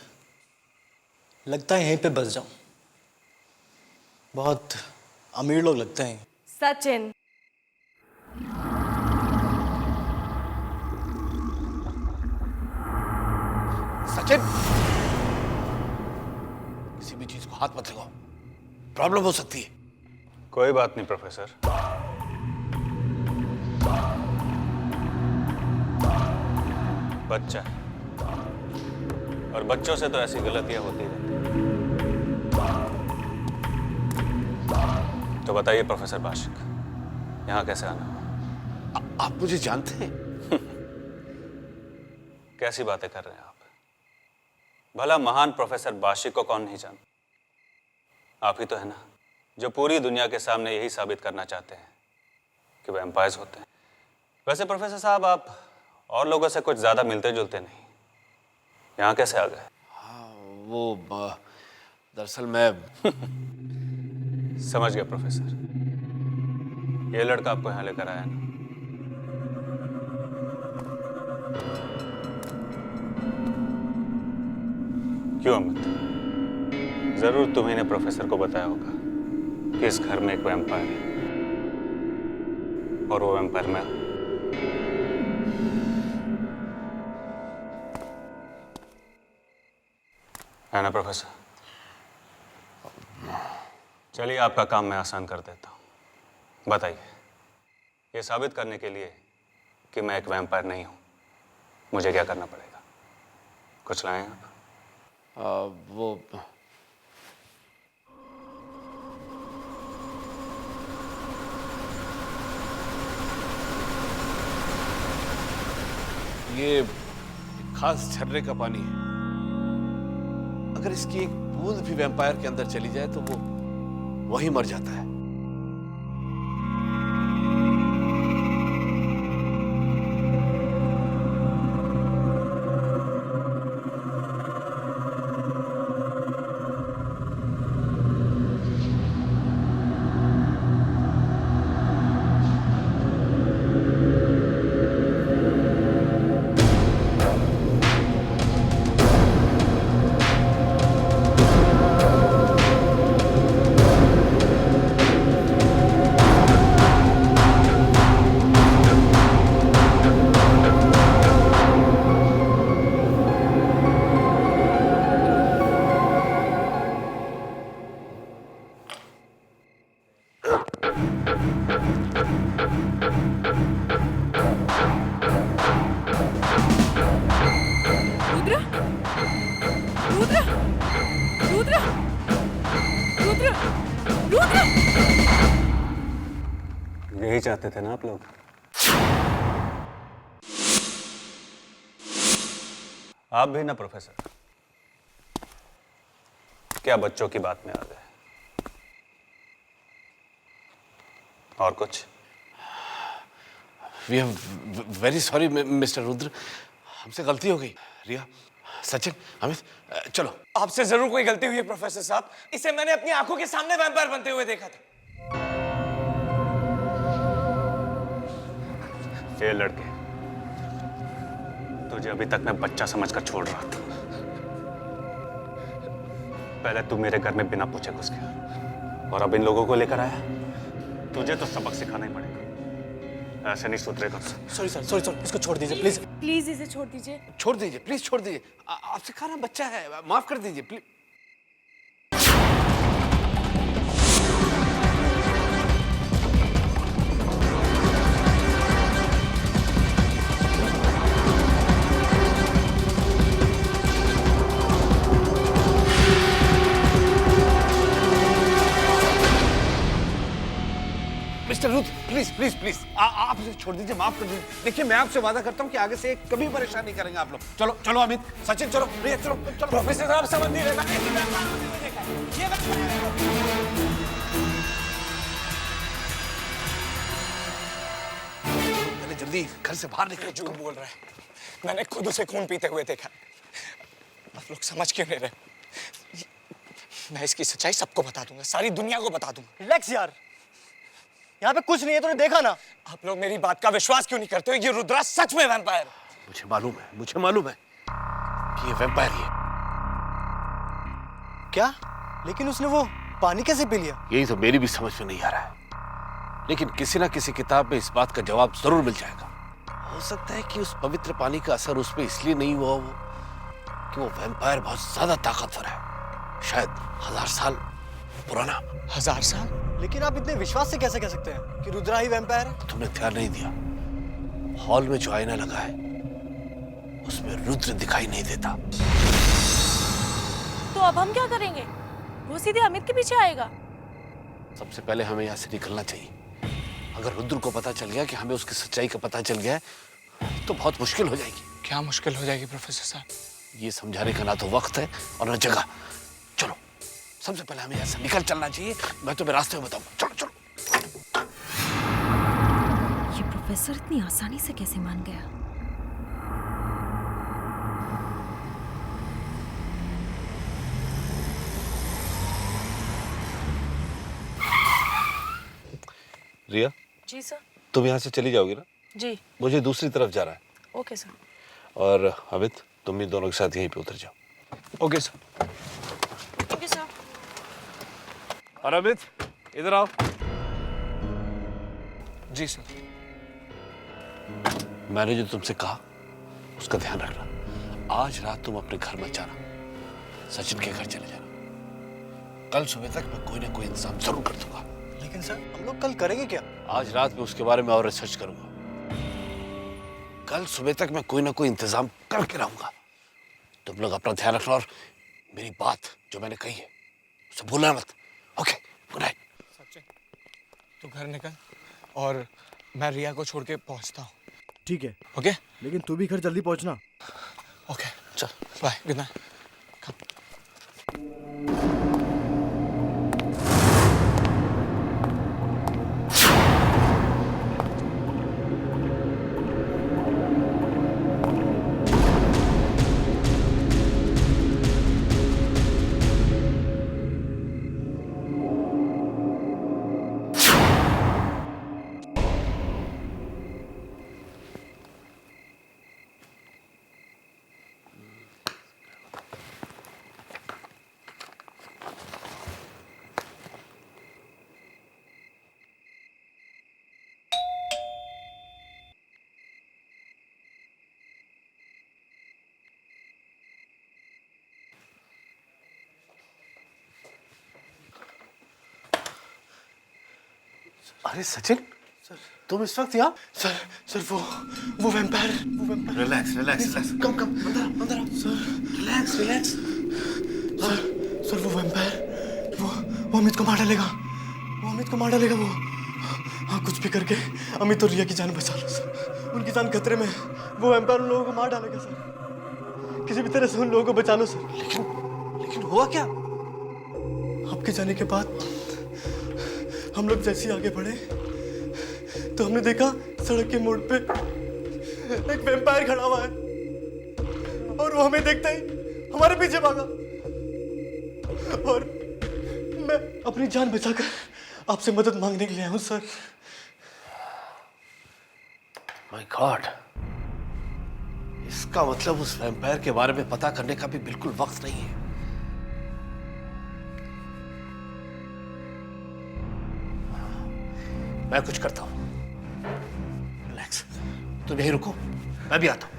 लगता है यहीं पे बस जाऊं। बहुत अमीर लोग लगते हैं। सचिन, सचिन, किसी भी चीज को हाथ मत लगाओ, प्रॉब्लम हो सकती है। कोई बात नहीं प्रोफेसर, बच्चा है और बच्चों से तो ऐसी गलतियां होती रहती हैं। तो बताइए प्रोफेसर बाशिक, यहाँ कैसे आना हुआ? आप मुझे जानते हैं? कैसी बातें कर रहे हैं आप? भला महान प्रोफेसर बाशिक को कौन नहीं जानता? आप ही तो है ना, जो पूरी दुनिया के सामने यही साबित करना चाहते हैं कि वैम्पायर्स होते हैं। वैसे प्रोफेसर साहब, आप और लोगों से कुछ ज्यादा मिलते जुलते नहीं, यहाँ कैसे आ गए? हाँ, वो दरअसल मैं समझ गया प्रोफेसर, ये लड़का आपको यहाँ लेकर आया ना? क्यों अमित, जरूर तुम्ही ने प्रोफेसर को बताया होगा कि इस घर में एक वैम्पायर है और वो वैम्पायर मैं हूं। है ना प्रोफेसर? चलिए, आपका काम मैं आसान कर देता हूं। बताइए, ये साबित करने के लिए कि मैं एक वैम्पायर नहीं हूं, मुझे क्या करना पड़ेगा? कुछ लाएं आप? वो ये खास झरने का पानी है। अगर इसकी एक बूंद भी वैम्पायर के अंदर चली जाए तो वो वहीं मर जाता है। यही चाहते थे ना आप लोग? आप भी ना प्रोफेसर, क्या बच्चों की बात में आ गए? और कुछ? We are very sorry mister Rudra, हमसे गलती हो गई। रिया, सचिन, अमित, चलो। आपसे जरूर कोई गलती हुई है प्रोफेसर साहब। इसे मैंने अपनी आंखों के सामने वैम्पायर बनते हुए देखा था। ये लड़के, तुझे अभी तक मैं बच्चा समझकर छोड़ रहा था। पहले तू मेरे घर में बिना पूछे घुस गया और अब इन लोगों को लेकर आया। तुझे तो सबक सिखाना ही पड़ेगा, ऐसे नहीं सुधरेगा। सॉरी सर, इसको छोड़ दीजिए प्लीज। प्लीज इसे छोड़ दीजिए। छोड़ दीजिए, प्लीज छोड़ दीजिए। आपसे कहा ना, बच्चा है, माफ कर दीजिए please. Mister Rudra, please please please, आप इसे छोड़ दीजिए, माफ कर दीजिए। देखिए, मैं आपसे वादा करता हूँ कि आगे से कभी परेशान नहीं करेंगे आप लोग। चलो चलो अमित, सचिन, चलो प्रिया, चलो चलो। प्रोफेसर साहब समझ नहीं रहे। पहले जल्दी घर से बाहर निकले। झूठ बोल रहा है, मैंने खुद उसे खून पीते हुए देखा। आप लोग समझ क्यों नहीं रहे? मैं इसकी सच्चाई सबको बता दूंगा, सारी दुनिया को बता दूंगा। रिलैक्स यार, यहाँ पे कुछ नहीं है, तूने देखा ना। आप लोग मेरी बात का विश्वास क्यों नहीं करते हो? ये रुद्रा सच में वैम्पायर है। मुझे मालूम है कि ये वैम्पायर ही है। क्या? लेकिन उसने वो पानी कैसे पी लिया? यही तो मेरी भी समझ में नहीं आ रहा है, लेकिन किसी ना किसी किताब में इस बात का जवाब जरूर मिल जाएगा। हो सकता है कि उस पवित्र पानी का असर उस पर इसलिए नहीं हुआ वो कि वो वैम्पायर बहुत ज्यादा ताकतवर है, शायद 1000 साल पुराना। 1000 साल? लेकिन आप इतने विश्वास से कैसे कह सकते हैं कि रुद्रा ही वैम्पायर है? तुमने ध्यान नहीं दिया, हॉल में जो आईना लगा है उसमें रुद्र दिखाई नहीं देता। तो अब हम क्या करेंगे? वो सीधे अमित के पीछे आएगा। सबसे पहले हमें यहाँ से निकलना चाहिए। अगर रुद्र को पता चल गया कि हमें उसकी सच्चाई का पता चल गया है तो बहुत मुश्किल हो जाएगी। क्या मुश्किल हो जाएगी प्रोफेसर साहब? ये समझाने का ना तो वक्त है और ना जगह। चलो, सबसे पहले हमें यहाँ से निकल चलना चाहिए। मैं तुम्हें रास्ते में बताऊंगा। चलो चलो। ये प्रोफेसर इतनी आसानी से कैसे मान गया? रिया, जी सर। तुम यहाँ से चली जाओगी ना? जी। मुझे दूसरी तरफ जाना है। Okay sir. और अमित, तुम भी दोनों के साथ यहीं पे उतर जाओ। Okay sir. Okay sir. और अमित, इधर आओ। जी सर। मैंने जो तुमसे कहा उसका ध्यान रखना। आज रात तुम अपने घर मत जाना, सचिन के घर चले जाना। कल सुबह तक मैं कोई ना कोई इंतजाम जरूर कर दूंगा। लेकिन सर, हम लोग कल करेंगे क्या? आज रात में उसके बारे में और रिसर्च करूंगा। कल सुबह तक मैं कोई ना कोई इंतजाम करके रहूंगा। तुम लोग अपना ध्यान रखना और मेरी बात जो मैंने कही है उसे भूलना मत। Okay, good night. सचिन, तू घर निकल और मैं रिया को छोड़ के पहुंचता हूँ। ठीक है। ओके? लेकिन तू भी घर जल्दी पहुंचना। ओके, चल बाय, गुड नाइट। अरे सचिन, सर तुम इस वक्त यहाँ? सर वो vampire. Relax relax relax. Come come अंदर आओ। Sir relax relax. सर वो वैम्पायर, वो अमित को मार डालेगा। वो हाँ, कुछ भी करके अमित और रिया की जान बचा लो सर। उनकी जान खतरे में है। वो वैम्पायर उन लोगों को मार डालेगा सर। किसी भी तरह से उन लोगों को बचा लो सर। लेकिन हुआ क्या? आपके जाने के बाद हम लोग जैसे ही आगे बढ़े तो हमने देखा सड़क के मोड़ पे एक वैम्पायर खड़ा हुआ है और वो हमें देखते ही हमारे पीछे भागा और मैं अपनी जान बचाकर आपसे मदद मांगने के लिए आया हूं सर। माय गॉड, इसका मतलब उस वैम्पायर के बारे में पता करने का भी बिल्कुल वक्त नहीं है। मैं कुछ करता हूं, रिलैक्स, तुम यहीं रुको, मैं भी आता हूं।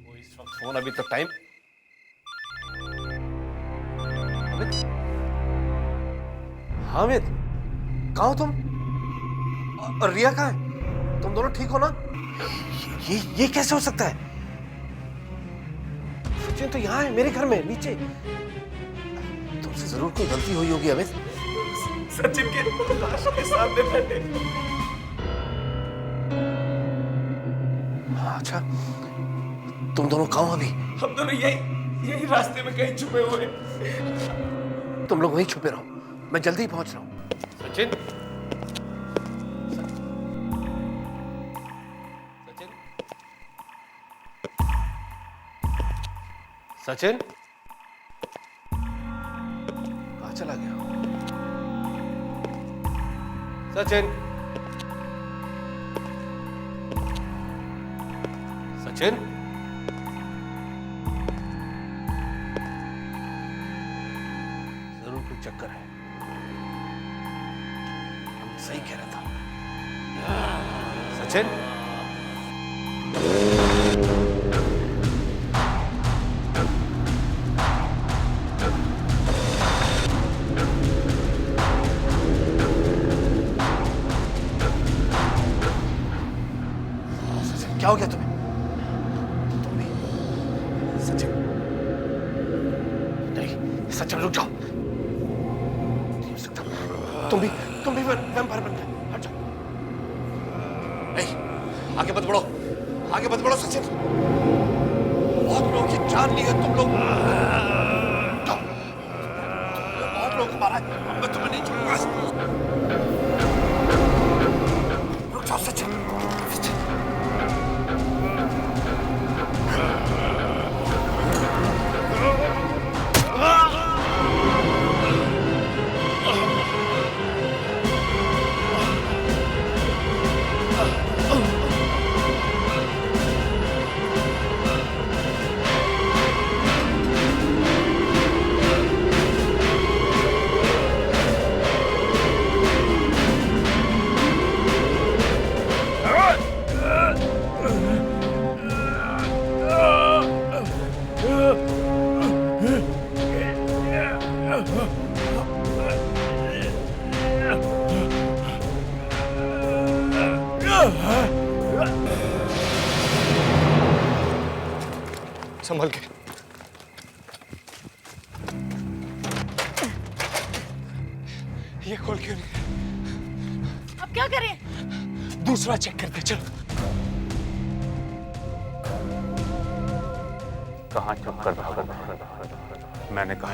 वो इस वक्त फोन अभी तक टाइम हामिद, कहाँ हो तुम? और रिया कहाँ है? तुम दोनों ठीक हो ना? ये कैसे हो सकता है? सचिन तो यहाँ है, मेरे घर में नीचे। तुमसे जरूर कोई गलती हुई होगी अमित। सचिन के लाश के सामने बैठे। अच्छा, तुम दोनों कहाँ हो अभी? हम दोनों यही रास्ते में कहीं छुपे हुए हैं। तुम लोग वहीं छुपे रहो, मैं जल्दी ही पहुंच रहा हूँ। सचिन, सचिन कहाँ चला गया? सचिन, सचिन, जरूर कोई चक्कर है। हम सही कह रहा था। सचिन, क्या हो गया तुम्हें? तुम भी? सचिन, नहीं सचिन रुक जाओ, नहीं हो सकता। तुम भी वैम्पायर बन गए। हट जाओ, नहीं आगे मत बढ़ो, आगे मत बढ़ो सचिन, बहुत लोगों की जान ली है तुम लोग। जाओ, तुमने बहुत लोगों को मारा है, मैं तुम्हें नहीं छोड़ूंगा। रुक जाओ सचिन। संभल के। ये खोल क्यों नहीं? अब क्या करें? दूसरा चेक करते चलो। कहाँ चुप कर भागा? मैंने कहा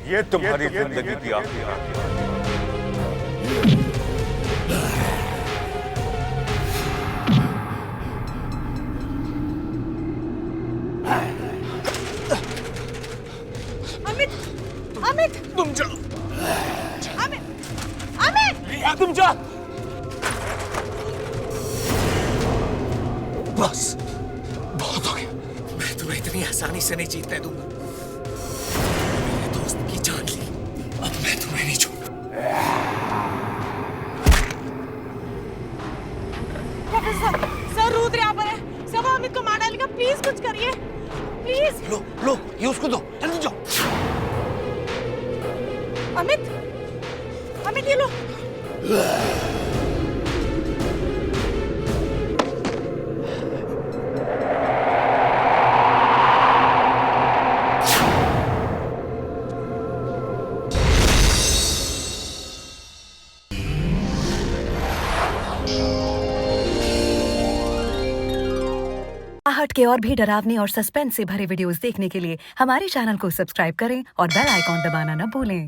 ये तुम्हारी जिंदगी की आखिरी रात है। अमित, तुम जाओ। अमित, रिया तुम जाओ। बस बहुत हो गया। मैं तुम्हें इतनी आसानी से नहीं जीतने दूंगा। मेरे दोस्त की जान ली, अब मैं तुम्हें नहीं छोड़ूंगा। प्रोफेसर सर, रुद्र यहाँ पर है। सब अमित को मार डालेगा, प्लीज कुछ करिए, प्लीज। लो ये उसको दो, जल्दी जाओ। अमित, ये लो। आर्ट के और भी डरावने और सस्पेंस से भरे वीडियोस देखने के लिए हमारे चैनल को सब्सक्राइब करें और बेल आइकॉन दबाना न भूलें।